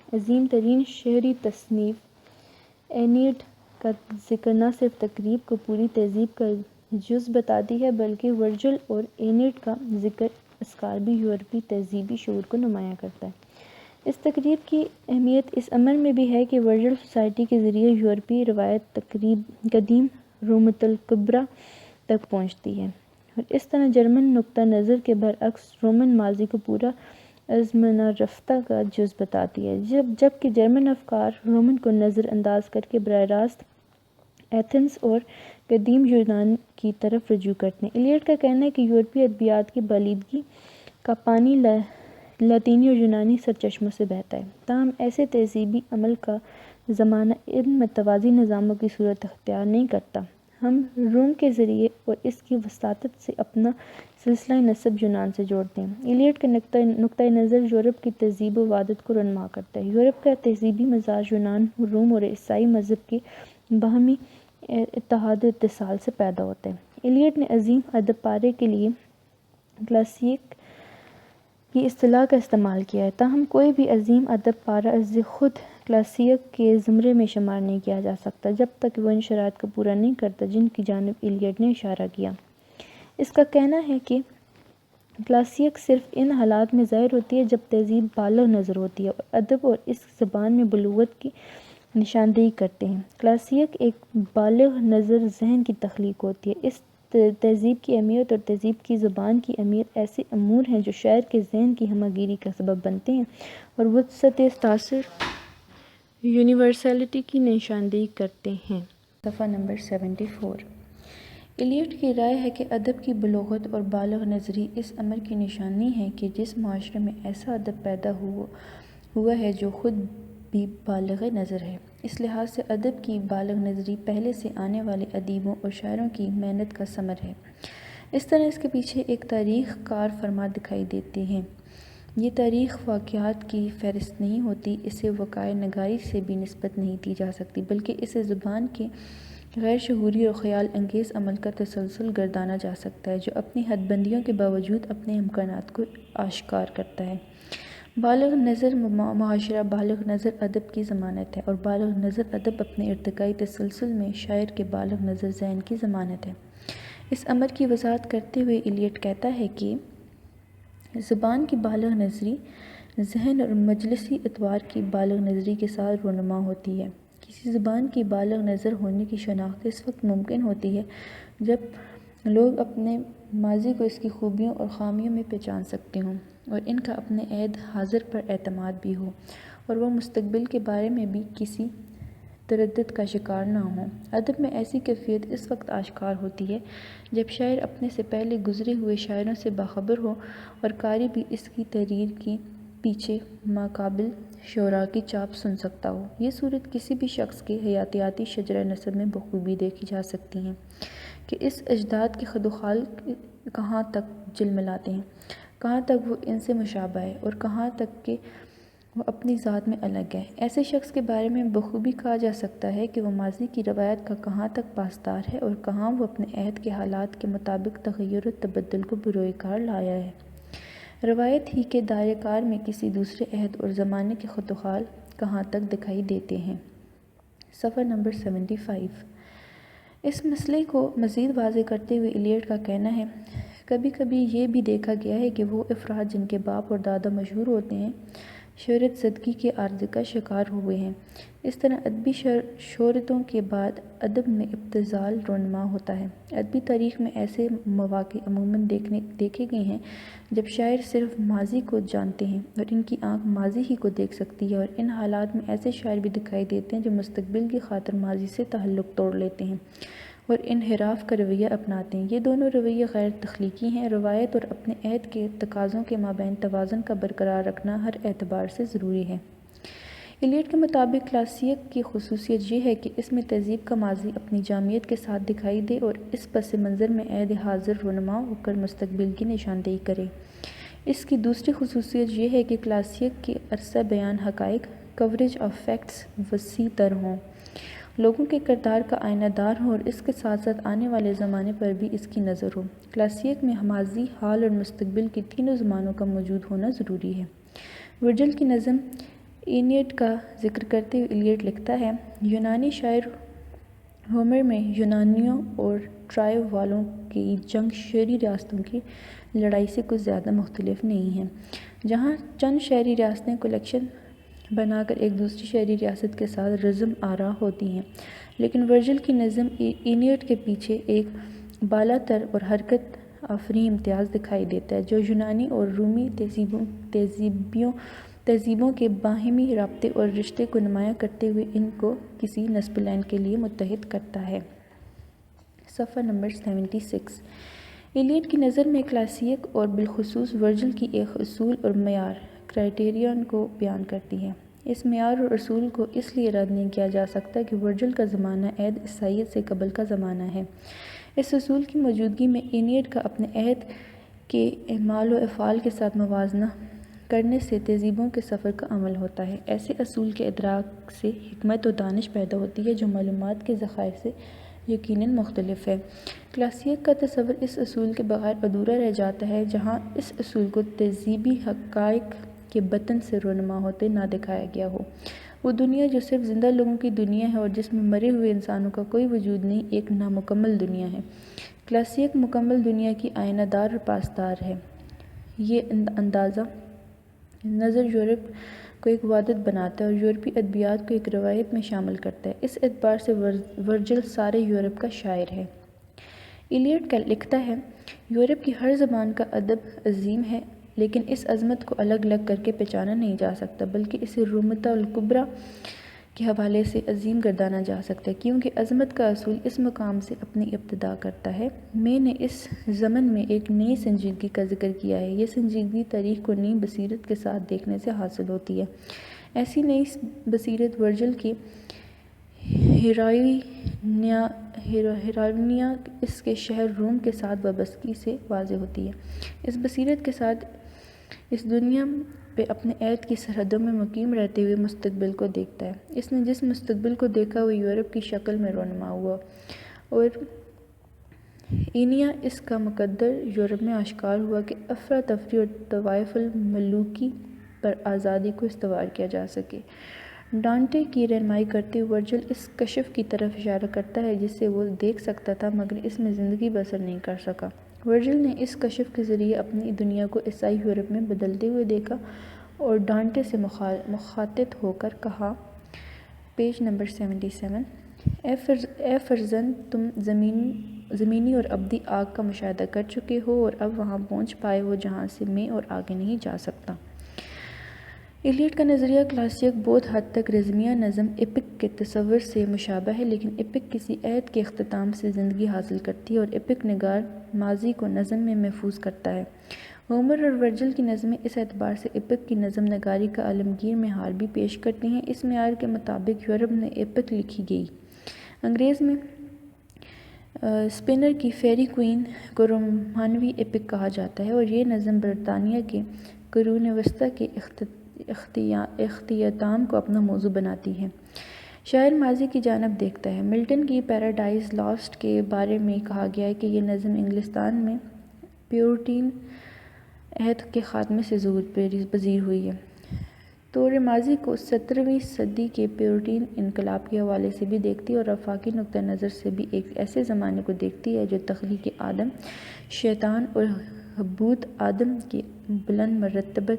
عظیم ترین شعری تصنیف اینیڈ کا ذکر نہ صرف تقریب کو پوری تہذیب کا جز بتاتی ہے بلکہ ورجل اور اینیڈ کا ذکر اسکار بھی یورپی تہذیبی شعور کو نمایاں کرتا ہے۔ اس تقریب کی اہمیت اس امر میں بھی ہے کہ ورجل سوسائٹی کے ذریعے یورپی روایت قدیم رومۃ الکبریٰ تک پہنچتی ہے اور اس طرح جرمن نقطہ نظر کے برعکس رومن ماضی کو پورا ازمنہ رفتہ کا جز بتاتی ہے، جبکہ جرمن افکار رومن کو نظر انداز کر کے براہ راست ایتھنز اور قدیم یونان کی طرف رجوع کرتے ہیں۔ ایلیٹ کا کہنا ہے کہ یورپی ادبیات کی بالیدگی کا پانی لاطینی اور یونانی سرچشموں سے بہتا ہے، تاہم ایسے تہذیبی عمل کا زمانہ ان متوازی نظاموں کی صورت اختیار نہیں کرتا۔ ہم روم کے ذریعے اور اس کی وساطت سے اپنا سلسلہ نسب یونان سے جوڑتے ہیں۔ ایلیٹ کا نقطۂ نظر یورپ کی تہذیب و وحدت کو رونما کرتا ہے۔ یورپ کا تہذیبی مزاج یونان، روم اور عیسائی مذہب کے باہمی اتحاد و اتصال سے پیدا ہوتا ہے۔ ایلیٹ نے عظیم ادب پارے کے لیے کلاسک کی اصطلاح کا استعمال کیا ہے، تاہم کوئی بھی عظیم ادب پارہ از خود کلاسک کے زمرے میں شمار نہیں کیا جا سکتا جب تک وہ ان شرائط کو پورا نہیں کرتا جن کی جانب ایلیٹ نے اشارہ کیا۔ اس کا کہنا ہے کہ کلاسک صرف ان حالات میں ظاہر ہوتی ہے جب تہذیب بالغ نظر ہوتی ہے اور ادب اور اس زبان میں بلوغت کی نشاندہی کرتے ہیں۔ کلاسک ایک بالغ نظر ذہن کی تخلیق ہوتی ہے۔ اس تہذیب کی اہمیت اور تہذیب کی زبان کی اہمیت ایسے امور ہیں جو شاعر کے ذہن کی ہمہ گیری کا سبب بنتے ہیں اور وسعت تاثر یونیورسلٹی کی نشاندہی کرتے ہیں۔ صفحہ نمبر 74۔ ایلیٹ کی رائے ہے کہ ادب کی بلوغت اور بالغ نظری اس امر کی نشانی ہے کہ جس معاشرے میں ایسا ادب پیدا ہوا ہے جو خود بھی بالغ نظر ہے، اس لحاظ سے ادب کی بالغ نظری پہلے سے آنے والے ادیبوں اور شاعروں کی محنت کا ثمر ہے۔ اس طرح اس کے پیچھے ایک تاریخ کار فرما دکھائی دیتے ہیں۔ یہ تاریخ واقعات کی فہرست نہیں ہوتی، اسے وقائع نگاری سے بھی نسبت نہیں دی جا سکتی، بلکہ اسے زبان کے غیر شعوری اور خیال انگیز عمل کا تسلسل گردانا جا سکتا ہے، جو اپنی حد بندیوں کے باوجود اپنے امکانات کو آشکار کرتا ہے۔ بالغ نظر معاشرہ بالغ نظر ادب کی ضمانت ہے، اور بالغ نظر ادب اپنے ارتقائی تسلسل میں شاعر کے بالغ نظر ذہن کی ضمانت ہے۔ اس امر کی وضاحت کرتے ہوئے ایلیٹ کہتا ہے کہ زبان کی بالغ نظری ذہن اور مجلسی اعتبار کی بالغ نظری کے ساتھ رونما ہوتی ہے۔ کسی زبان کی بالغ نظر ہونے کی شناخت اس وقت ممکن ہوتی ہے جب لوگ اپنے ماضی کو اس کی خوبیوں اور خامیوں میں پہچان سکتے ہوں، اور ان کا اپنے عہد حاضر پر اعتماد بھی ہو، اور وہ مستقبل کے بارے میں بھی کسی تردد کا شکار نہ ہوں۔ ادب میں ایسی کیفیت اس وقت آشکار ہوتی ہے جب شاعر اپنے سے پہلے گزرے ہوئے شاعروں سے باخبر ہو، اور قاری بھی اس کی تحریر کی پیچھے ماقابل شعراء کی چاپ سن سکتا ہو۔ یہ صورت کسی بھی شخص کے حیاتیاتی شجرہ نسب میں بخوبی دیکھی جا سکتی ہے کہ اس اجداد کے خد و خال کہاں تک جلملاتے ہیں، کہاں تک وہ ان سے مشابہ ہے، اور کہاں تک کہ وہ اپنی ذات میں الگ ہے۔ ایسے شخص کے بارے میں بخوبی کہا جا سکتا ہے کہ وہ ماضی کی روایت کا کہاں تک پاسدار ہے، اور کہاں وہ اپنے عہد کے حالات کے مطابق تغیر و تبدل کو بروئے کار لایا ہے۔ روایت ہی کے دائرۂ کار میں کسی دوسرے عہد اور زمانے کے خط و خال کہاں تک دکھائی دیتے ہیں۔ صفحہ نمبر 75۔ اس مسئلے کو مزید واضح کرتے ہوئے ایلیٹ کا کہنا ہے، کبھی کبھی یہ بھی دیکھا گیا ہے کہ وہ افراد جن کے باپ اور دادا مشہور ہوتے ہیں، شہرت زدگی کے عارضے کا شکار ہوئے ہیں۔ اس طرح ادبی شہرتوں کے بعد ادب میں ابتذال رونما ہوتا ہے۔ ادبی تاریخ میں ایسے مواقع عموماً دیکھے گئے ہیں جب شاعر صرف ماضی کو جانتے ہیں اور ان کی آنکھ ماضی ہی کو دیکھ سکتی ہے، اور ان حالات میں ایسے شاعر بھی دکھائی دیتے ہیں جو مستقبل کی خاطر ماضی سے تعلق توڑ لیتے ہیں اور انحراف کا رویہ اپناتے ہیں۔ یہ دونوں رویے غیر تخلیقی ہیں۔ روایت اور اپنے عہد کے تقاضوں کے مابین توازن کا برقرار رکھنا ہر اعتبار سے ضروری ہے۔ ایلیٹ کے مطابق کلاسیک کی خصوصیت یہ ہے کہ اس میں تہذیب کا ماضی اپنی جامعیت کے ساتھ دکھائی دے اور اس پس منظر میں عہد حاضر رونما ہو کر مستقبل کی نشاندہی کرے۔ اس کی دوسری خصوصیت یہ ہے کہ کلاسیک کے عرصہ بیان حقائق کوریج آف فیکٹس وسیع تر ہوں، لوگوں کے کردار کا آئینہ دار ہوں، اور اس کے ساتھ ساتھ آنے والے زمانے پر بھی اس کی نظر ہو۔ کلاسیک میں ماضی، حال اور مستقبل کے تینوں زمانوں کا موجود ہونا ضروری ہے۔ ورجل کی نظم اینیڈ کا ذکر کرتے ہوئے ایلیٹ لکھتا ہے، یونانی شاعر ہومر میں یونانیوں اور ٹرائے والوں کی جنگ شہری ریاستوں کی لڑائی سے کچھ زیادہ مختلف نہیں ہے، جہاں چند شہری ریاستیں کلیکشن بنا کر ایک دوسری شہری ریاست کے ساتھ رزم آرا ہوتی ہیں، لیکن ورجل کی نظم اینیڈ کے پیچھے ایک بالاتر اور حرکت آفریں امتیاز دکھائی دیتا ہے جو یونانی اور رومی تہذیبوں کے باہمی رابطے اور رشتے کو نمایاں کرتے ہوئے ان کو کسی نصب لائن کے لیے متحد کرتا ہے۔ صفحہ نمبر 76۔ ایلیٹ کی نظر میں کلاسیک اور بالخصوص ورجل کی ایک اصول اور معیار کرائیٹیرین کو بیان کرتی ہے۔ اس معیار اور اصول کو اس لیے رد نہیں کیا جا سکتا کہ ورجل کا زمانہ عہد عیسائیت سے قبل کا زمانہ ہے۔ اس اصول کی موجودگی میں اینیڈ کا اپنے عہد کے اعمال و افعال کے ساتھ موازنہ کرنے سے تہذیبوں کے سفر کا عمل ہوتا ہے۔ ایسے اصول کے ادراک سے حکمت و دانش پیدا ہوتی ہے جو معلومات کے ذخائر سے یقیناً مختلف ہے۔ کلاسیک کا تصور اس اصول کے بغیر ادھورا رہ جاتا ہے، جہاں اس اصول کو تہذیبی حقائق کے بطن سے رونما ہوتے نہ دکھایا گیا ہو۔ وہ دنیا جو صرف زندہ لوگوں کی دنیا ہے اور جس میں مرے ہوئے انسانوں کا کوئی وجود نہیں، ایک نامکمل دنیا ہے۔ کلاسیک مکمل دنیا کی آئینہ دار اور پاسدار ہے۔ یہ اندازہ نظر یورپ کو ایک وحدت بناتا ہے اور یورپی ادبیات کو ایک روایت میں شامل کرتا ہے۔ اس اعتبار سے ورجل سارے یورپ کا شاعر ہے۔ ایلیٹ لکھتا ہے، یورپ کی ہر زبان کا ادب عظیم ہے، لیکن اس عظمت کو الگ الگ کر کے پہچانا نہیں جا سکتا، بلکہ اسے رومتا الکبریٰ کے حوالے سے عظیم گردانا جا سکتا ہے، کیونکہ عظمت کا اصول اس مقام سے اپنی ابتدا کرتا ہے۔ میں نے اس ضمن میں ایک نئی سنجیدگی کا ذکر کیا ہے۔ یہ سنجیدگی تاریخ کو نئی بصیرت کے ساتھ دیکھنے سے حاصل ہوتی ہے۔ ایسی نئی بصیرت ورجل کی ہیرانیہ اس کے شہر روم کے ساتھ وابستگی سے واضح ہوتی ہے۔ اس بصیرت کے ساتھ اس دنیا پہ اپنے عہد کی سرحدوں میں مقیم رہتے ہوئے مستقبل کو دیکھتا ہے۔ اس نے جس مستقبل کو دیکھا وہ یورپ کی شکل میں رونما ہوا، اور اینیا اس کا مقدر یورپ میں آشکار ہوا کہ افراتفری اور طوائف الملوکی پر آزادی کو استوار کیا جا سکے۔ ڈانٹے کی رہنمائی کرتے ہوئے ورجل اس کشف کی طرف اشارہ کرتا ہے جسے وہ دیکھ سکتا تھا مگر اس میں زندگی بسر نہیں کر سکا۔ ورجل نے اس کشف کے ذریعے اپنی دنیا کو عیسائی یورپ میں بدلتے ہوئے دیکھا اور ڈانٹے سے مخاطب ہو کر کہا، پیج نمبر 77، اے فرزند، تم زمینی اور ابدی آگ کا مشاہدہ کر چکے ہو اور اب وہاں پہنچ پائے ہو جہاں سے میں اور آگے نہیں جا سکتا۔ ایلیٹ کا نظریہ کلاسیک بہت حد تک رزمیہ نظم ایپک کے تصور سے مشابہ ہے، لیکن ایپک کسی عہد کے اختتام سے زندگی حاصل کرتی ہے اور ایپک نگار ماضی کو نظم میں محفوظ کرتا ہے۔ ہومر اور ورجل کی نظمیں اس اعتبار سے ایپک کی نظم نگاری کا عالمگیر معیار بھی پیش کرتی ہیں۔ اس معیار کے مطابق یورپ میں ایپک لکھی گئی۔ انگریز میں اسپینر کی فیری کوئین کو رومانوی ایپک کہا جاتا ہے اور یہ نظم برطانیہ کے قرون وسطیٰ کے اختتام کو اپنا موضوع بناتی ہے۔ شاعر ماضی کی جانب دیکھتا ہے۔ ملٹن کی پیراڈائز لاسٹ کے بارے میں کہا گیا ہے کہ یہ نظم انگلستان میں پیورٹین عہد کے خاتمے سے ظہور پذیر ہوئی ہے۔ طور ماضی کو 17ویں صدی کے پیورٹین انقلاب کے حوالے سے بھی دیکھتی ہے اور آفاقی نقطہ نظر سے بھی ایک ایسے زمانے کو دیکھتی ہے جو تخلیق آدم، شیطان اور حبوط آدم کے بلند مرتبہ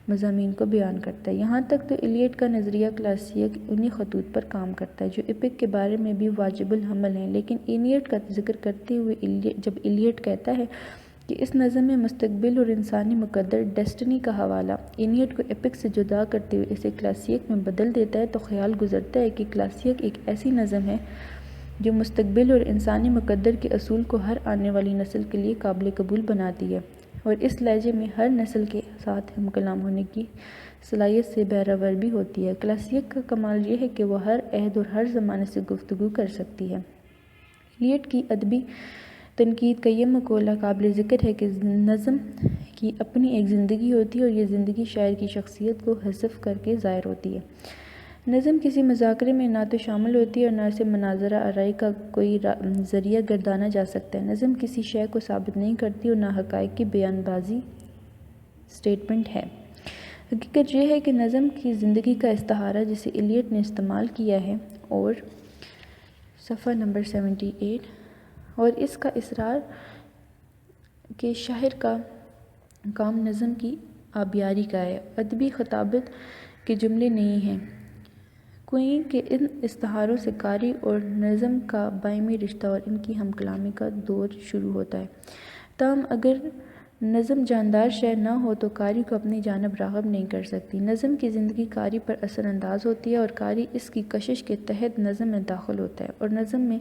مضامین کو بیان کرتا ہے۔ یہاں تک تو ایلیٹ کا نظریہ کلاسیک انہی خطوط پر کام کرتا ہے جو ایپک کے بارے میں بھی واجب الحمل ہیں، لیکن ایلیٹ کا ذکر کرتے ہوئے جب ایلیٹ کہتا ہے کہ اس نظم میں مستقبل اور انسانی مقدر ڈیسٹنی کا حوالہ ایلیٹ کو ایپک سے جدا کرتے ہوئے اسے کلاسیک میں بدل دیتا ہے تو خیال گزرتا ہے کہ کلاسیک ایک ایسی نظم ہے جو مستقبل اور انسانی مقدر کے اصول کو ہر آنے والی نسل کے لیے قابل قبول بناتی ہے اور اس لہجے میں ہر نسل کے ساتھ ہم کلام ہونے کی صلاحیت سے بہرہ بھی ہوتی ہے۔ کلاسیک کا کمال یہ ہے کہ وہ ہر عہد اور ہر زمانے سے گفتگو کر سکتی ہے۔ ایلیٹ کی ادبی تنقید کا یہ مقولہ قابل ذکر ہے کہ نظم کی اپنی ایک زندگی ہوتی ہے اور یہ زندگی شاعر کی شخصیت کو حذف کر کے ظاہر ہوتی ہے۔ نظم کسی مذاکرے میں نہ تو شامل ہوتی ہے اور نہ اسے مناظرہ آرائی کا کوئی ذریعہ گردانا جا سکتا ہے۔ نظم کسی شے کو ثابت نہیں کرتی اور نہ حقائق کی بیان بازی سٹیٹمنٹ ہے۔ حقیقت یہ ہے کہ نظم کی زندگی کا استعارہ جسے ایلیٹ نے استعمال کیا ہے اور صفحہ نمبر 78، اور اس کا اصرار کہ شاعر کا کام نظم کی آبیاری کا ہے، ادبی خطابت کے جملے نہیں ہیں۔ کوئین کے ان استعاروں سے قاری اور نظم کا باہمی رشتہ اور ان کی ہم کلامی کا دور شروع ہوتا ہے۔ تاہم اگر نظم جاندار شے نہ ہو تو قاری کو اپنی جانب راغب نہیں کر سکتی۔ نظم کی زندگی قاری پر اثر انداز ہوتی ہے اور قاری اس کی کشش کے تحت نظم میں داخل ہوتا ہے اور نظم میں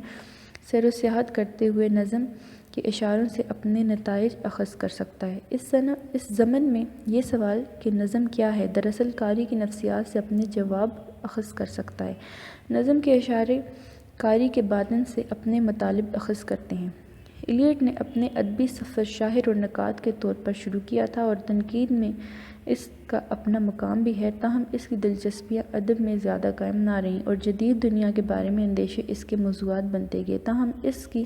سیر و سیاحت کرتے ہوئے نظم کے اشاروں سے اپنے نتائج اخذ کر سکتا ہے۔ اس ضمن میں یہ سوال کہ نظم کیا ہے دراصل قاری کی نفسیات سے اپنے جواب اخذ کر سکتا ہے۔ نظم کے اشارے قاری کے باطن سے اپنے مطالب اخذ کرتے ہیں۔ ایلیٹ نے اپنے ادبی سفر شاعر اور نقاد کے طور پر شروع کیا تھا اور تنقید میں اس کا اپنا مقام بھی ہے، تاہم اس کی دلچسپیاں ادب میں زیادہ قائم نہ رہیں اور جدید دنیا کے بارے میں اندیشے اس کے موضوعات بنتے گئے۔ تاہم اس کی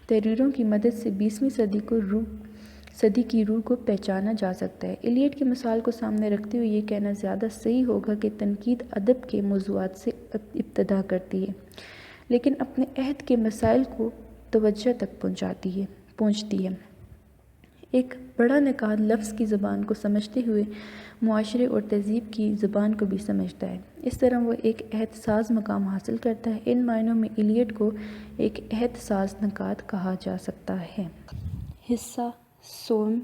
تحریروں کی مدد سے 20ویں صدی کی روح کو پہچانا جا سکتا ہے۔ ایلیٹ کی مثال کو سامنے رکھتے ہوئے یہ کہنا زیادہ صحیح ہوگا کہ تنقید ادب کے موضوعات سے ابتدا کرتی ہے لیکن اپنے عہد کے مسائل کو توجہ تک پہنچتی ہے۔ ایک بڑا نقاد لفظ کی زبان کو سمجھتے ہوئے معاشرے اور تہذیب کی زبان کو بھی سمجھتا ہے، اس طرح وہ ایک عہد ساز مقام حاصل کرتا ہے۔ ان معنوں میں ایلیٹ کو ایک عہد ساز نقاد کہا جا سکتا ہے۔ حصہ سوم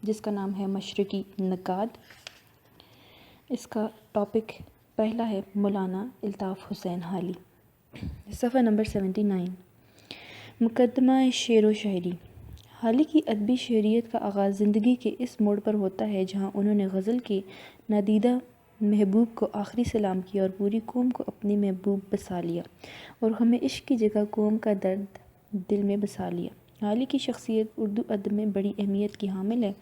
جس کا نام ہے مشرقی نقاد، اس کا ٹاپک پہلا ہے مولانا الطاف حسین حالی۔ صفحہ نمبر 79، مقدمہ شعر و شاعری۔ حالی کی ادبی شہریت کا آغاز زندگی کے اس موڑ پر ہوتا ہے جہاں انہوں نے غزل کے نادیدہ محبوب کو آخری سلام کیا اور پوری قوم کو اپنی محبوب بسا لیا، اور ہمیں عشق کی جگہ قوم کا درد دل میں بسا لیا۔ حالی کی شخصیت اردو ادب میں بڑی اہمیت کی حامل ہے۔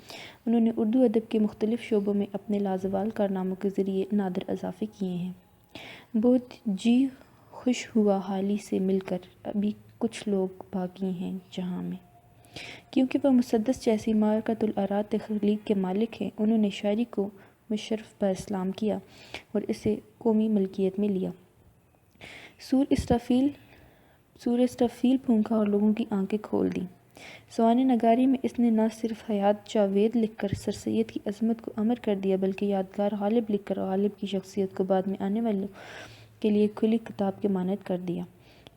انہوں نے اردو ادب کے مختلف شعبوں میں اپنے لازوال کارناموں کے ذریعے نادر اضافے کیے ہیں۔ بہت جی خوش ہوا حالی سے مل کر، ابھی کچھ لوگ باقی ہیں جہاں میں، کیونکہ وہ مسدس جیسی مارکۃ الآراء تخلیق کے مالک ہیں۔ انہوں نے شاعری کو مشرف باسلام کیا اور اسے قومی ملکیت میں لیا۔ سور اسرافیل پھونکا اور لوگوں کی آنکھیں کھول دیں۔ سوانح نگاری میں اس نے نہ صرف حیات جاوید لکھ کر سر سید کی عظمت کو امر کر دیا، بلکہ یادگار غالب لکھ کر غالب کی شخصیت کو بعد میں آنے والوں کے لیے کھلی کتاب کے مانند کر دیا۔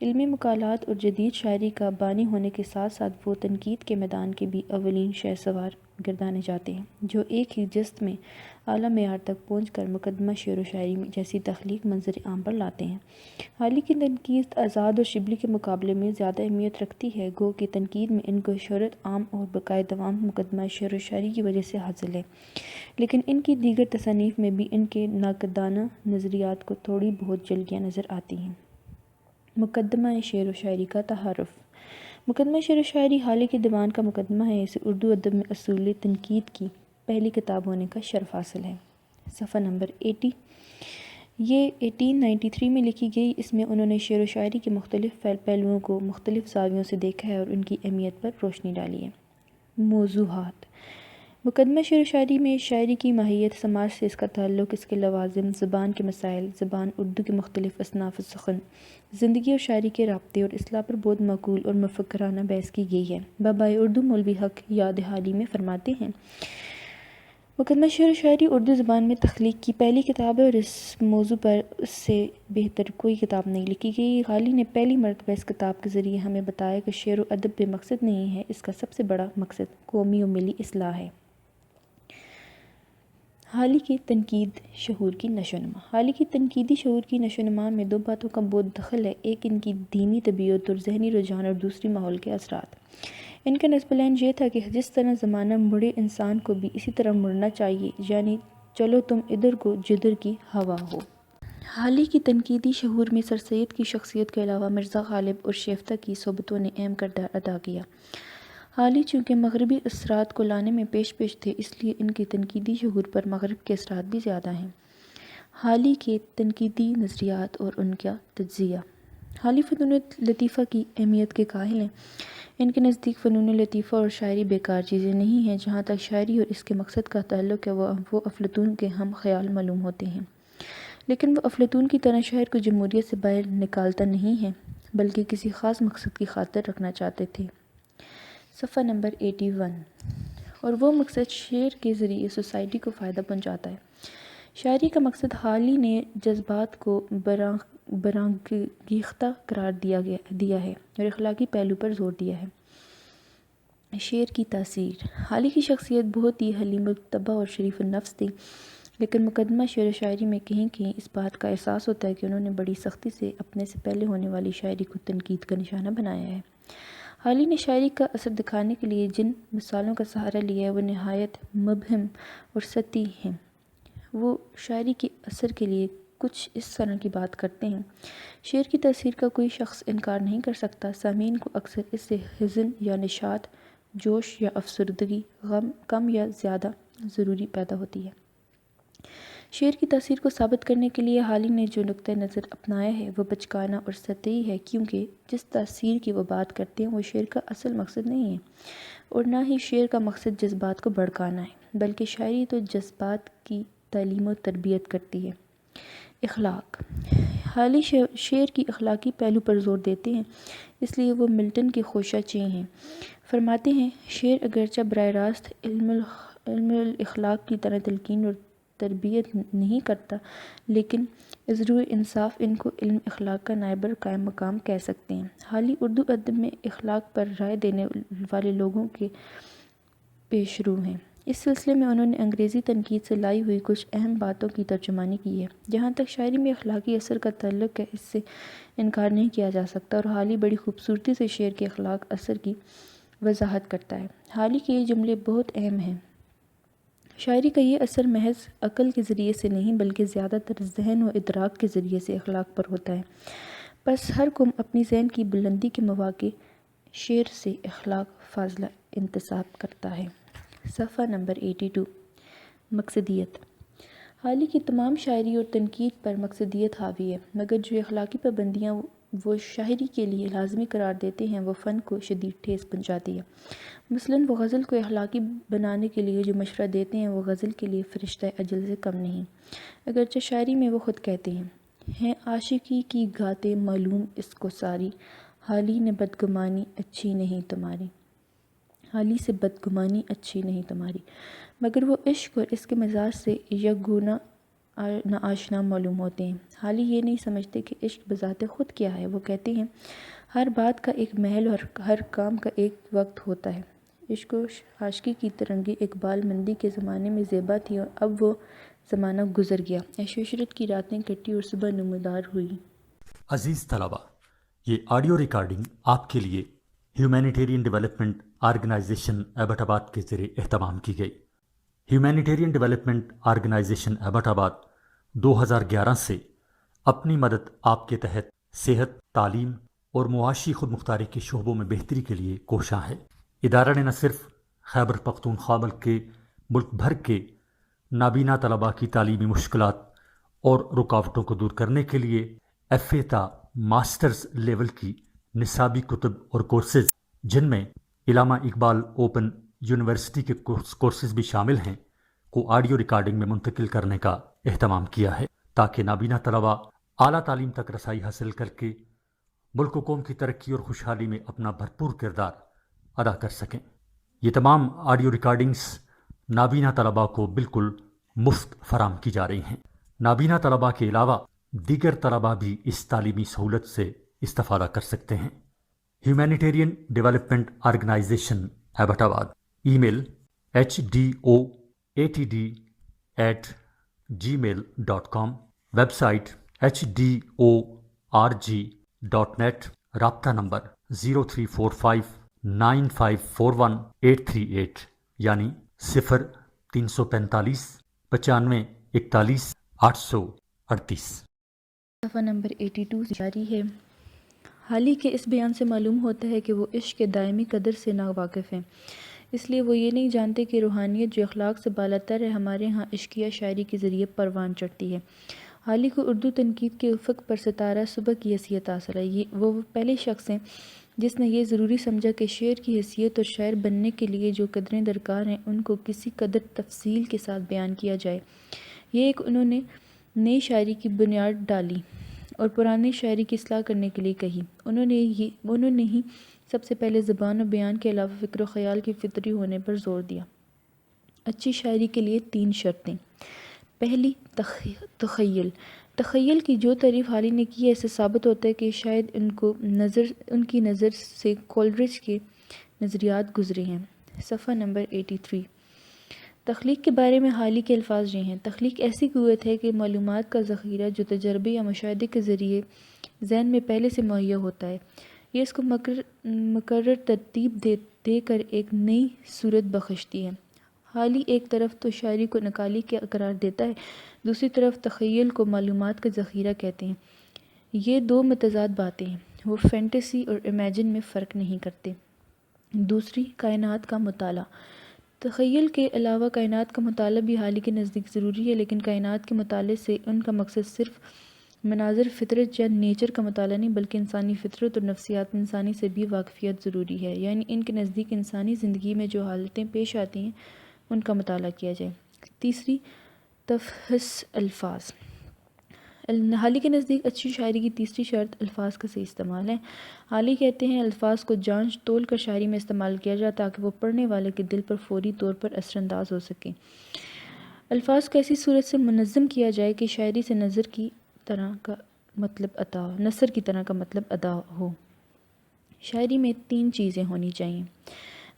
علمی مقالات اور جدید شاعری کا بانی ہونے کے ساتھ ساتھ وہ تنقید کے میدان کے بھی اولین شہسوار گردانے جاتے ہیں، جو ایک ہی جست میں اعلیٰ معیار تک پہنچ کر مقدمہ شعر و شاعری جیسی تخلیق منظر عام پر لاتے ہیں۔ حالی کی تنقید آزاد اور شبلی کے مقابلے میں زیادہ اہمیت رکھتی ہے، گو کہ تنقید میں ان کو شہرت عام اور بقائے دوام مقدمہ شعر و شاعری کی وجہ سے حاصل ہے، لیکن ان کی دیگر تصانیف میں بھی ان کے ناقدانہ نظریات کو تھوڑی بہت جھلکیاں نظر آتی ہیں۔ مقدمہ شعر و شاعری کا تعارف۔ مقدمہ شعر و شاعری حالی کے دیوان کا مقدمہ ہے۔ اسے اردو ادب میں اصول تنقید کی پہلی کتاب ہونے کا شرف حاصل ہے۔ صفحہ نمبر 80۔ یہ 1893 میں لکھی گئی۔ اس میں انہوں نے شعر و شاعری کے مختلف پہلوؤں کو مختلف زاویوں سے دیکھا ہے اور ان کی اہمیت پر روشنی ڈالی ہے۔ موضوعات۔ مقدمہ شعر و شاعری میں شاعری کی ماہیت، سماج سے اس کا تعلق، اس کے لوازم، زبان کے مسائل، زبان اردو کے مختلف اصناف سخن، زندگی اور شاعری کے رابطے اور اصلاح پر بہت معقول اور مفکرانہ بحث کی گئی ہے۔ بابائے اردو مولوی حق یاد حالی میں فرماتے ہیں، مقدمہ شعر و شاعری اردو زبان میں تخلیق کی پہلی کتاب ہے اور اس موضوع پر اس سے بہتر کوئی کتاب نہیں لکھی گئی۔ حالی نے پہلی مرتبہ اس کتاب کے ذریعے ہمیں بتایا کہ شعر و ادب بے مقصد نہیں ہے، اس کا سب سے بڑا مقصد قومی و ملی اصلاح ہے۔ حالی کی تنقید شعور کی نشو و نما۔ حالی کی تنقیدی شعور کی نشو و نما میں دو باتوں کا بہت دخل ہے، ایک ان کی دینی طبیعت اور ذہنی رجحان اور دوسری ماحول کے اثرات۔ ان کا نصب العین یہ تھا کہ جس طرح زمانہ مڑے انسان کو بھی اسی طرح مڑنا چاہیے، یعنی چلو تم ادھر کو جدھر کی ہوا ہو۔ حالی کی تنقیدی شعور میں سر سید کی شخصیت کے علاوہ مرزا غالب اور شیفتہ کی صحبتوں نے اہم کردار ادا کیا۔ حالی چونکہ مغربی اثرات کو لانے میں پیش تھے، اس لیے ان کے تنقیدی شعور پر مغرب کے اثرات بھی زیادہ ہیں۔ حالی کے تنقیدی نظریات اور ان کا تجزیہ۔ حالی فنون لطیفہ کی اہمیت کے قائل ہیں۔ ان کے نزدیک فنون لطیفہ اور شاعری بیکار چیزیں نہیں ہیں۔ جہاں تک شاعری اور اس کے مقصد کا تعلق ہے، وہ افلاطون کے ہم خیال معلوم ہوتے ہیں، لیکن وہ افلاطون کی طرح شعر کو جمہوریت سے باہر نکالتا نہیں ہے، بلکہ کسی خاص مقصد کی خاطر رکھنا چاہتے تھے۔ صفحہ نمبر 81۔ اور وہ مقصد شعر کے ذریعے سوسائٹی کو فائدہ پہنچاتا ہے۔ شاعری کا مقصد حالی نے جذبات کو برانگیختہ قرار دیا ہے اور اخلاقی پہلو پر زور دیا ہے۔ شعر کی تاثیر۔ حالی کی شخصیت بہت ہی حلیم الطبع اور شریف النفس تھی، لیکن مقدمہ شعر و شاعری میں کہیں کہیں اس بات کا احساس ہوتا ہے کہ انہوں نے بڑی سختی سے اپنے سے پہلے ہونے والی شاعری کو تنقید کا نشانہ بنایا ہے۔ حالی نے شاعری کا اثر دکھانے کے لیے جن مثالوں کا سہارا لیا ہے وہ نہایت مبہم اور سطحی ہیں۔ وہ شاعری کے اثر کے لیے کچھ اس طرح کی بات کرتے ہیں: شعر کی تاثیر کا کوئی شخص انکار نہیں کر سکتا۔ سامعین کو اکثر اس سے حزن یا نشاط، جوش یا افسردگی، غم کم یا زیادہ ضروری پیدا ہوتی ہے۔ شعر کی تاثیر کو ثابت کرنے کے لیے حالی نے جو نقطہ نظر اپنایا ہے وہ بچکانہ اور سطحی ہے، کیونکہ جس تاثیر کی وہ بات کرتے ہیں وہ شعر کا اصل مقصد نہیں ہے، اور نہ ہی شعر کا مقصد جذبات کو بھڑکانا ہے، بلکہ شاعری تو جذبات کی تعلیم و تربیت کرتی ہے۔ اخلاق۔ حالی شعر کی اخلاقی پہلو پر زور دیتے ہیں، اس لیے وہ ملٹن کے خوشہ چیں ہیں۔ فرماتے ہیں، شعر اگرچہ براہ راست علم الاخلاق کی طرح تلقین اور تربیت نہیں کرتا، لیکن ازرو انصاف ان کو علم اخلاق کا نائب قائم مقام کہہ سکتے ہیں۔ حالی اردو ادب میں اخلاق پر رائے دینے والے لوگوں کے پیش رو ہیں۔ اس سلسلے میں انہوں نے انگریزی تنقید سے لائی ہوئی کچھ اہم باتوں کی ترجمانی کی ہے۔ جہاں تک شاعری میں اخلاقی اثر کا تعلق ہے، اس سے انکار نہیں کیا جا سکتا، اور حالی بڑی خوبصورتی سے شعر کے اخلاق اثر کی وضاحت کرتا ہے۔ حالی کے یہ جملے بہت اہم ہیں: شاعری کا یہ اثر محض عقل کے ذریعے سے نہیں بلکہ زیادہ تر ذہن و ادراک کے ذریعے سے اخلاق پر ہوتا ہے۔ بس ہر قوم اپنی ذہن کی بلندی کے مواقع شعر سے اخلاق فاضلہ انتساب کرتا ہے۔ صفحہ نمبر 82 مقصدیت۔ حال ہی کی تمام شاعری اور تنقید پر مقصدیت حاوی ہے، مگر جو اخلاقی پابندیاں وہ شاعری کے لیے لازمی قرار دیتے ہیں وہ فن کو شدید ٹھیس پہنچاتی ہے۔ مثلاً وہ غزل کو اخلاقی بنانے کے لیے جو مشورہ دیتے ہیں وہ غزل کے لیے فرشتہ اجل سے کم نہیں، اگرچہ شاعری میں وہ خود کہتے ہیں عاشقی کی گاتے معلوم اس کو ساری، حالی نے بدگمانی اچھی نہیں تمہاری، حالی سے بدگمانی اچھی نہیں تمہاری، مگر وہ عشق اور اس کے مزاج سے یکگونا ناآشنا معلوم ہوتے ہیں۔ حالی یہ نہیں سمجھتے کہ عشق بذات خود کیا ہے، وہ کہتے ہیں ہر بات کا ایک محل اور ہر کام کا ایک وقت ہوتا ہے۔ عشق و عاشقی کی ترنگیں اقبال مندی کے زمانے میں زیبا تھی اور اب وہ زمانہ گزر گیا، عیش و عشرت کی راتیں کٹی اور صبح نمودار ہوئی۔
عزیز طلبہ، یہ آڈیو ریکارڈنگ آپ کے لیے ہیومینیٹیرین ڈیولپمنٹ آرگنائزیشن ایبٹ آباد کے ذریعے اہتمام کی گئی۔ ہیومینیٹیرین ڈیولپمنٹ آرگنائزیشن ایبٹ آباد 2011 سے اپنی مدد آپ کے تحت صحت، تعلیم اور معاشی خود مختاری کے شعبوں میں بہتری کے لیے کوشاں ہے۔ ادارہ نے نہ صرف خیبر پختونخوا بلکہ ملک بھر کے نابینا طلباء کی تعلیمی مشکلات اور رکاوٹوں کو دور کرنے کے لیے FA تا ماسٹرز لیول کی نصابی کتب اور کورسز، جن میں علامہ اقبال اوپن یونیورسٹی کے کورسز بھی شامل ہیں، کو آڈیو ریکارڈنگ میں منتقل کرنے کا اہتمام کیا ہے تاکہ نابینا طلباء اعلیٰ تعلیم تک رسائی حاصل کر کے ملک و قوم کی ترقی اور خوشحالی میں اپنا بھرپور کردار ادا کر سکیں۔ یہ تمام آڈیو ریکارڈنگز نابینا طلباء کو بالکل مفت فراہم کی جا رہی ہیں۔ نابینا طلباء کے علاوہ دیگر طلباء بھی اس تعلیمی سہولت سے استفادہ کر سکتے ہیں۔ ہیومینیٹیرین ڈیولپمنٹ آرگنائزیشن ایبٹ آباد، ای میل HDOATD@gmail.com، ویب سائٹ HDORG.net، رابطہ نمبر 03459541 یعنی 0345 95 41 838۔
صفحہ نمبر 82 جاری ہے۔ حال ہی کے اس بیان سے معلوم ہوتا ہے کہ وہ عشق کے دائمی قدر سے ناواقف ہیں، اس لیے وہ یہ نہیں جانتے کہ روحانیت جو اخلاق سے بالاتر ہے ہمارے ہاں عشقیہ شاعری کے ذریعے پروان چڑھتی ہے۔ حال ہی کو اردو تنقید کے افق پر ستارہ صبح کی حیثیت حاصل ہے۔ وہ پہلے شخص ہیں جس نے یہ ضروری سمجھا کہ شعر کی حیثیت اور شاعر بننے کے لیے جو قدریں درکار ہیں ان کو کسی قدر تفصیل کے ساتھ بیان کیا جائے۔ یہ ایک انہوں نے نئی شاعری کی بنیاد ڈالی اور پرانی شاعری کی اصلاح کرنے کے لیے کہی۔ انہوں نے ہی سب سے پہلے زبان و بیان کے علاوہ فکر و خیال کے فطری ہونے پر زور دیا۔ اچھی شاعری کے لیے 3 شرطیں۔ پہلی، تخیل کی جو تعریف حالی نے کی ہے اس سے ثابت ہوتا ہے کہ شاید ان کی نظر سے کولرج کے نظریات گزرے ہیں۔ صفحہ نمبر 83 تخلیق کے بارے میں حالی کے الفاظ یہ ہیں: تخلیق ایسی قوت ہے کہ معلومات کا ذخیرہ جو تجربے یا مشاہدے کے ذریعے ذہن میں پہلے سے مہیا ہوتا ہے، یہ اس کو مقرر ترتیب دے کر ایک نئی صورت بخشتی ہے۔ حالی ایک طرف تو شاعری کو نقالی کا قرار دیتا ہے، دوسری طرف تخیل کو معلومات کا ذخیرہ کہتے ہیں۔ یہ 2 متضاد باتیں ہیں، وہ فینٹیسی اور امیجن میں فرق نہیں کرتے۔ دوسری، کائنات کا مطالعہ۔ تخیل کے علاوہ کائنات کا مطالعہ بھی حالی کے نزدیک ضروری ہے، لیکن کائنات کے مطالعے سے ان کا مقصد صرف مناظر فطرت یا نیچر کا مطالعہ نہیں بلکہ انسانی فطرت اور نفسیات انسانی سے بھی واقفیت ضروری ہے، یعنی ان کے نزدیک انسانی زندگی میں جو حالتیں پیش آتی ہیں ان کا مطالعہ کیا جائے۔ تیسری، تفحص الفاظ۔ حالی کے نزدیک اچھی شاعری کی تیسری شرط الفاظ کا صحیح استعمال ہے۔ حالی کہتے ہیں الفاظ کو جانچ تول کر شاعری میں استعمال کیا جائے تاکہ وہ پڑھنے والے کے دل پر فوری طور پر اثر انداز ہو سکیں۔ الفاظ کو ایسی صورت سے منظم کیا جائے کہ شاعری سے نثر کی طرح کا مطلب ادا ہو۔ شاعری میں 3 چیزیں ہونی چاہیے۔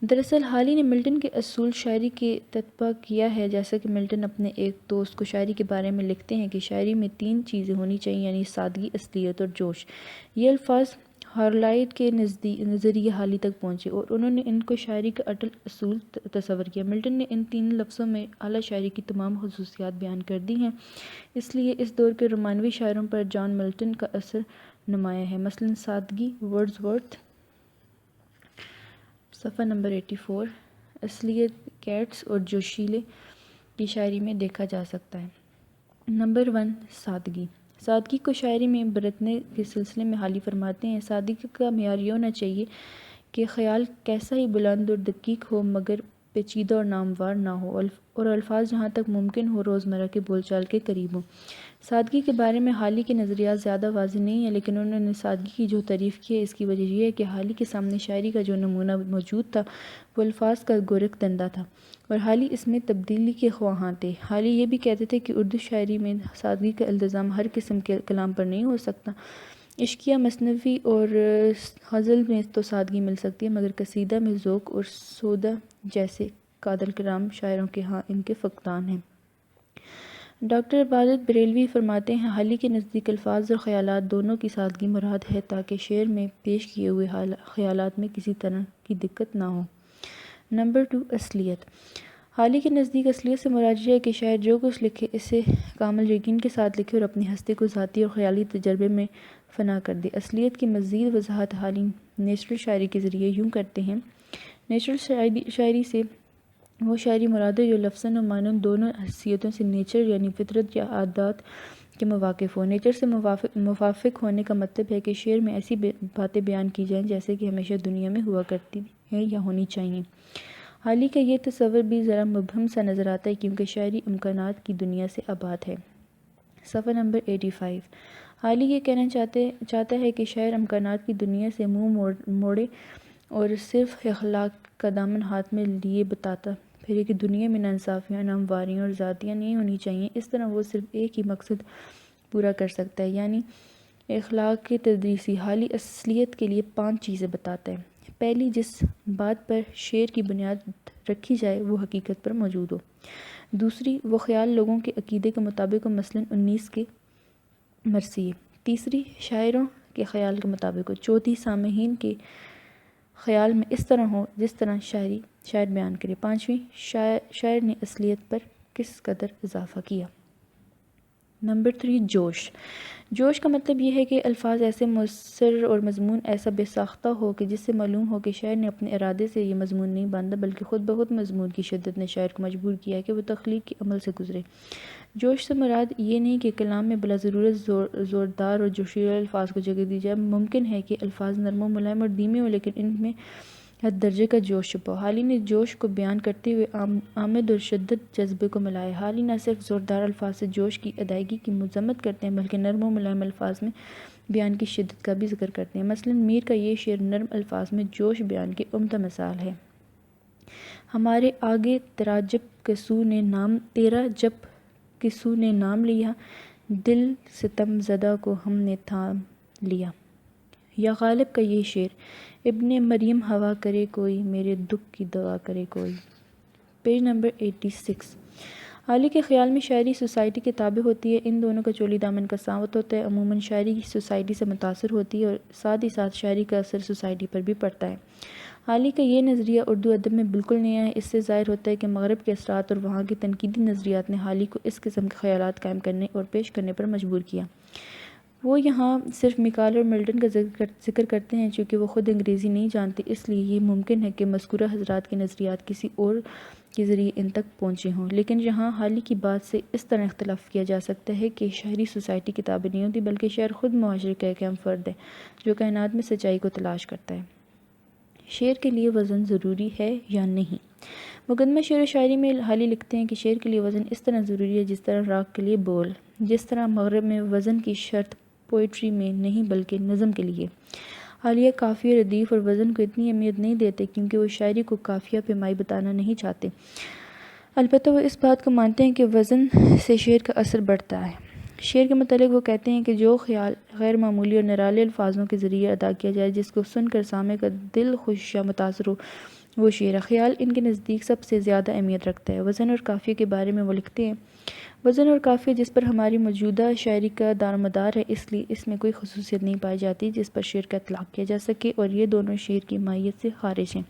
دراصل حالی نے ملٹن کے اصول شاعری کے تتبع کیا ہے، جیسا کہ ملٹن اپنے ایک دوست کو شاعری کے بارے میں لکھتے ہیں کہ شاعری میں 3 چیزیں ہونی چاہیے، یعنی سادگی، اصلیت اور جوش۔ یہ الفاظ ہارلائٹ کے نظریے حالی تک پہنچے اور انہوں نے ان کو شاعری کا اٹل اصول تصور کیا۔ ملٹن نے ان 3 لفظوں میں اعلیٰ شاعری کی تمام خصوصیات بیان کر دی ہیں، اس لیے اس دور کے رومانوی شاعروں پر جان ملٹن کا اثر نمایاں ہے۔ مثلاً سادگی ورڈزورتھ، صفحہ نمبر 84، اصلیت کیٹس اور جوشیلے کی شاعری میں دیکھا جا سکتا ہے۔ نمبر 1، سادگی۔ سادگی کو شاعری میں برتنے کے سلسلے میں حالی فرماتے ہیں۔ سادگی کا معیار یہ ہونا چاہیے کہ خیال کیسا ہی بلند اور دقیق ہو مگر پیچیدہ اور نامور نہ ہو، اور الفاظ جہاں تک ممکن ہو روزمرہ کے بول چال کے قریب ہوں۔ سادگی کے بارے میں حالی کے نظریات زیادہ واضح نہیں ہیں، لیکن انہوں نے سادگی کی جو تعریف کی ہے اس کی وجہ یہ ہے کہ حالی کے سامنے شاعری کا جو نمونہ موجود تھا وہ الفاظ کا گورکھ دندہ تھا، اور حالی اس میں تبدیلی کے خواہاں تھے۔ حالی یہ بھی کہتے تھے کہ اردو شاعری میں سادگی کا التزام ہر قسم کے کلام پر نہیں ہو سکتا۔ عشقیہ، مثنوی اور غزل میں تو سادگی مل سکتی ہے، مگر قصیدہ میں ذوق اور سودا جیسے قادر کرام شاعروں کے ہاں ان کے فقدان ہیں۔ ڈاکٹر عبادت بریلوی فرماتے ہیں، حالی کے نزدیک الفاظ اور خیالات دونوں کی سادگی مراد ہے تاکہ شعر میں پیش کیے ہوئے خیالات میں کسی طرح کی دقت نہ ہو۔ نمبر 2، اصلیت۔ حالی کے نزدیک اصلیت سے مراد یہ ہے کہ شاعر جو کچھ لکھے اسے کامل یقین کے ساتھ لکھے اور اپنی ہستی کو ذاتی اور خیالی تجربے میں فنا کر دے۔ اصلیت کی مزید وضاحت حالی نیچرل شاعری کے ذریعے یوں کرتے ہیں۔ نیچرل شاعری سے وہ شاعری مراد ہے جو لفظاً و معناً دونوں حیثیتوں سے نیچر یعنی فطرت یا عادات کے موافق ہو۔ نیچر سے موافق ہونے کا مطلب ہے کہ شعر میں ایسی باتیں بیان کی جائیں جیسے کہ ہمیشہ دنیا میں ہوا کرتی ہیں یا ہونی چاہیے۔ حالی کا یہ تصور بھی ذرا مبہم سا نظر آتا ہے کیونکہ شاعری امکانات کی دنیا سے آباد ہے۔ صفحہ نمبر 85۔ حالی یہ کہنا چاہتا ہے کہ شاعر امکانات کی دنیا سے منہ موڑے اور صرف اخلاق کا دامن ہاتھ میں لیے بتاتا پھرے کہ دنیا میں ناانصافیاں، نامواریاں اور زیادتیاں نہیں ہونی چاہیے۔ اس طرح وہ صرف ایک ہی مقصد پورا کر سکتا ہے، یعنی اخلاق کی تدریسی۔ حالی اصلیت کے لیے 5 چیزیں بتاتا ہے۔ پہلی، جس بات پر شعر کی بنیاد رکھی جائے وہ حقیقت پر موجود ہو۔ دوسری، وہ خیال لوگوں کے عقیدے کے مطابق ہو، مثلاً 19 کے مرثیے۔ تیسری، شاعروں کے خیال کے مطابق ہو۔ چوتھی، سامعین کے خیال میں اس طرح ہو جس طرح شاعر بیان کرے۔ پانچویں، شاعر نے اصلیت پر کس قدر اضافہ کیا۔ نمبر 3، جوش۔ جوش کا مطلب یہ ہے کہ الفاظ ایسے مؤثر اور مضمون ایسا بے ساختہ ہو کہ جس سے معلوم ہو کہ شاعر نے اپنے ارادے سے یہ مضمون نہیں باندھا بلکہ خود بخود مضمون کی شدت نے شاعر کو مجبور کیا ہے کہ وہ تخلیق کے عمل سے گزرے۔ جوش سے مراد یہ نہیں کہ کلام میں بلا ضرورت زوردار اور جوشیلے الفاظ کو جگہ دی جائے۔ ممکن ہے کہ الفاظ نرم و ملائم اور دھیمے ہوں لیکن ان میں حد درجے کا جوش چھپا ہو۔ حالی نے جوش کو بیان کرتے ہوئے آمد اور شدت جذبے کو ملایا۔ حالی نہ صرف زوردار الفاظ سے جوش کی ادائیگی کی مذمت کرتے ہیں بلکہ نرم و ملائم الفاظ میں بیان کی شدت کا بھی ذکر کرتے ہیں۔ مثلاً میر کا یہ شعر نرم الفاظ میں جوش بیان کی عمدہ مثال ہے۔ ہمارے آگے تیرا جب کسو نے نام لیا، دل ستم زدہ کو ہم نے تھام لیا۔ یا غالب کا یہ شعر، ابن مریم ہوا کرے کوئی، میرے دکھ کی دوا کرے کوئی۔ Page number 86۔ حالی کے خیال میں شاعری سوسائٹی کے تابع ہوتی ہے، ان دونوں کا چولی دامن کا سانوت ہوتا ہے۔ عموماً شاعری سوسائٹی سے متاثر ہوتی ہے اور ساتھ ہی ساتھ شاعری کا اثر سوسائٹی پر بھی پڑتا ہے۔ حالی کا یہ نظریہ اردو ادب میں بالکل نیا ہے۔ اس سے ظاہر ہوتا ہے کہ مغرب کے اثرات اور وہاں کے تنقیدی نظریات نے حالی کو اس قسم کے خیالات قائم کرنے اور پیش کرنے پر مجبور کیا۔ وہ یہاں صرف میکال اور ملٹن کا ذکر کرتے ہیں، چونکہ وہ خود انگریزی نہیں جانتے اس لیے یہ ممکن ہے کہ مذکورہ حضرات کے نظریات کسی اور کے ذریعے ان تک پہنچے ہوں، لیکن یہاں حالی کی بات سے اس طرح اختلاف کیا جا سکتا ہے کہ شاعری سوسائٹی کی تابع نہیں ہوتی بلکہ شاعر خود معاشرے کا ایک اہم فرد ہے جو کائنات میں سچائی کو تلاش کرتا ہے۔ شعر کے لیے وزن ضروری ہے یا نہیں؟ مقدمہ شعر و شاعری میں حالی لکھتے ہیں کہ شعر کے لیے وزن اس طرح ضروری ہے جس طرح راگ کے لیے بول، جس طرح مغرب میں وزن کی شرط پوئٹری میں نہیں بلکہ نظم کے لیے۔ حالیہ قافیہ، ردیف اور وزن کو اتنی اہمیت نہیں دیتے کیونکہ وہ شاعری کو قافیہ پیمائی بتانا نہیں چاہتے، البتہ وہ اس بات کو مانتے ہیں کہ وزن سے شعر کا اثر بڑھتا ہے۔ شعر کے متعلق وہ کہتے ہیں کہ جو خیال غیر معمولی اور نرالے الفاظوں کے ذریعے ادا کیا جائے جس کو سن کر سامع کا دل خوش یا متاثر ہو، وہ شعر ہے۔ خیال ان کے نزدیک سب سے زیادہ اہمیت رکھتا ہے۔ وزن اور قافیے کے بارے میں وہ لکھتے ہیں، وزن اور قافیہ جس پر ہماری موجودہ شاعری کا دارمدار ہے، اس لیے اس میں کوئی خصوصیت نہیں پائی جاتی جس پر شعر کا اطلاق کیا جا سکے، اور یہ دونوں شعر کی ماہیت سے خارج ہیں۔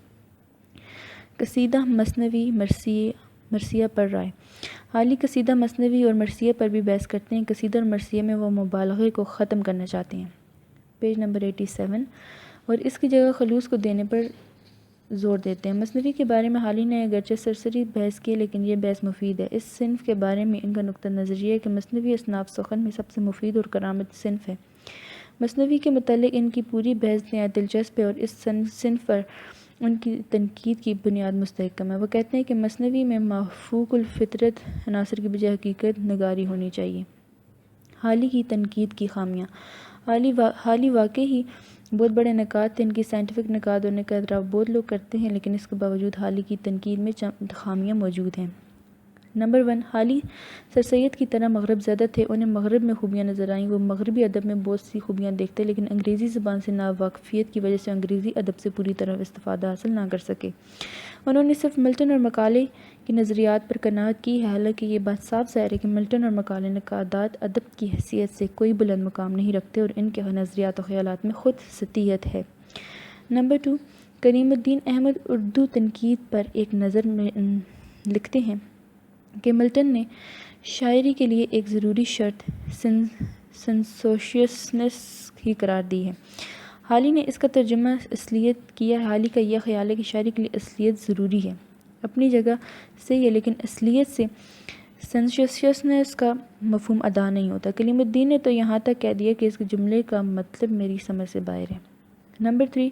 قصیدہ مثنوی مرثیہ پر رائے۔ حالی قصیدہ مثنوی اور مرثیہ پر بھی بحث کرتے ہیں۔ قصیدہ اور مرثیہ میں وہ مبالغے کو ختم کرنا چاہتے ہیں، پیج نمبر 87، اور اس کی جگہ خلوص کو دینے پر زور دیتے ہیں۔ مثنوی کے بارے میں حالی نے اگرچہ سرسری بحث کی، لیکن یہ بحث مفید ہے۔ اس صنف کے بارے میں ان کا نقطہ نظر یہ ہے کہ مثنوی اصناف سخن میں سب سے مفید اور کارآمد صنف ہے۔ مثنوی کے متعلق ان کی پوری بحث نہایت دلچسپ ہے اور اس صنف پر ان کی تنقید کی بنیاد مستحکم ہے۔ وہ کہتے ہیں کہ مثنوی میں مافوق الفطرت عناصر کی بجائے حقیقت نگاری ہونی چاہیے۔ حالی کی تنقید کی خامیاں۔ حالی واقعی ہی بہت بڑے نکات تھے، ان کی سائنٹیفک نکات اور کا اعتراف بہت لوگ کرتے ہیں، لیکن اس کے باوجود حالی کی تنقید میں چند خامیاں موجود ہیں۔ نمبر 1، حالی سر سید کی طرح مغرب زدہ تھے، انہیں مغرب میں خوبیاں نظر آئیں، وہ مغربی ادب میں بہت سی خوبیاں دیکھتے، لیکن انگریزی زبان سے ناواقفیت کی وجہ سے انگریزی ادب سے پوری طرح استفادہ حاصل نہ کر سکے۔ انہوں نے صرف ملٹن اور مکالے کی نظریات پر قناعت کی ہے، حالانکہ یہ بات صاف ظاہر ہے کہ ملٹن اور مکالے نقادات ادب کی حیثیت سے کوئی بلند مقام نہیں رکھتے اور ان کے نظریات و خیالات میں خود سطحیت ہے۔ نمبر 2، کریم الدین احمد اردو تنقید پر ایک نظر میں لکھتے ہیں کہ ملٹن نے شاعری کے لیے ایک ضروری شرط سینسیشنس ہی قرار دی ہے۔ حالی نے اس کا ترجمہ اصلیت کیا ہے۔ حالی کا یہ خیال ہے کہ شاعری کے لیے اصلیت ضروری ہے، اپنی جگہ صحیح ہے، لیکن اصلیت سے سینسیشنس کا مفہوم ادا نہیں ہوتا۔ کلیم الدین نے تو یہاں تک کہہ دیا کہ اس جملے کا مطلب میری سمجھ سے باہر ہے۔ نمبر 3،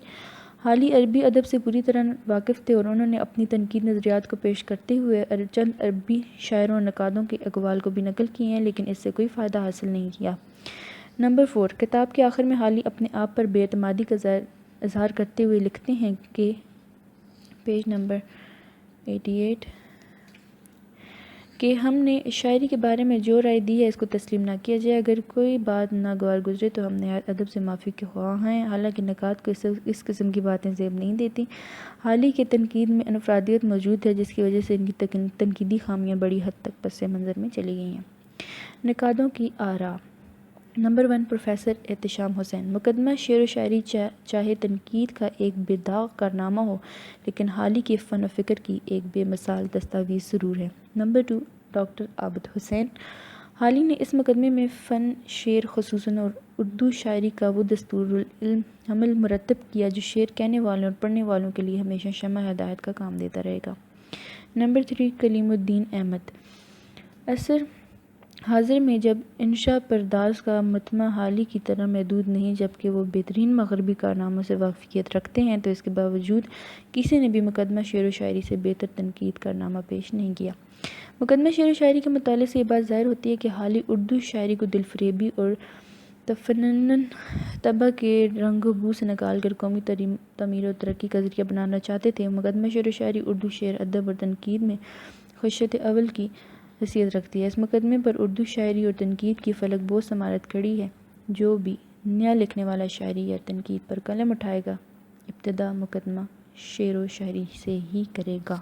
حالی عربی ادب سے پوری طرح واقف تھے اور انہوں نے اپنی تنقید نظریات کو پیش کرتے ہوئے چند عربی شاعروں اور نقادوں کے اقوال کو بھی نقل کیے ہیں، لیکن اس سے کوئی فائدہ حاصل نہیں کیا۔ نمبر 4، کتاب کے آخر میں حالی اپنے آپ پر بے اعتمادی کا اظہار کرتے ہوئے لکھتے ہیں کہ پیج نمبر 88 کہ ہم نے شاعری کے بارے میں جو رائے دی ہے اس کو تسلیم نہ کیا جائے، اگر کوئی بات ناگوار گزرے تو ہم نہایت ادب سے معافی کے خواہاں ہیں، حالانکہ نقاد کو اس قسم کی باتیں زیب نہیں دیتی۔ حالی کے تنقید میں انفرادیت موجود ہے، جس کی وجہ سے ان کی تنقیدی خامیاں بڑی حد تک پس منظر میں چلی گئی ہیں۔ نقادوں کی آراء۔ نمبر 1، پروفیسر احتشام حسین۔ مقدمہ شعر و شاعری چاہے تنقید کا ایک بے داغ کارنامہ ہو، لیکن حالی کے فن و فکر کی ایک بے مثال دستاویز ضرور ہے۔ نمبر 2، ڈاکٹر عابد حسین۔ حالی نے اس مقدمے میں فن شعر خصوصاً اور اردو شاعری کا وہ دستور العمل مرتب کیا جو شعر کہنے والوں اور پڑھنے والوں کے لیے ہمیشہ شمع ہدایت کا کام دیتا رہے گا۔ نمبر 3، کلیم الدین احمد۔ عصر حاضر میں جب انشا پرداز کا مطمع حالی کی طرح محدود نہیں جبکہ وہ بہترین مغربی کارناموں سے واقفیت رکھتے ہیں، تو اس کے باوجود کسی نے بھی مقدمہ شعر و شاعری سے بہتر تنقید کارنامہ پیش نہیں کیا۔ مقدمہ شعر و شاعری کے مطالعے سے یہ بات ظاہر ہوتی ہے کہ حالی اردو شاعری کو دل فریبی اور تفنن طبع کے رنگ و بو سے نکال کر قومی تعمیر و ترقی کا ذریعہ بنانا چاہتے تھے۔ مقدمہ شعر و شاعری اردو شعر ادب اور تنقید میں خشت اول کی حیثیت رکھتی ہے۔ اس مقدمے پر اردو شاعری اور تنقید کی فلک بہت سمارت کھڑی ہے۔ جو بھی نیا لکھنے والا شاعری یا تنقید پر قلم اٹھائے گا، ابتدا مقدمہ شعر و شاعری سے ہی کرے گا۔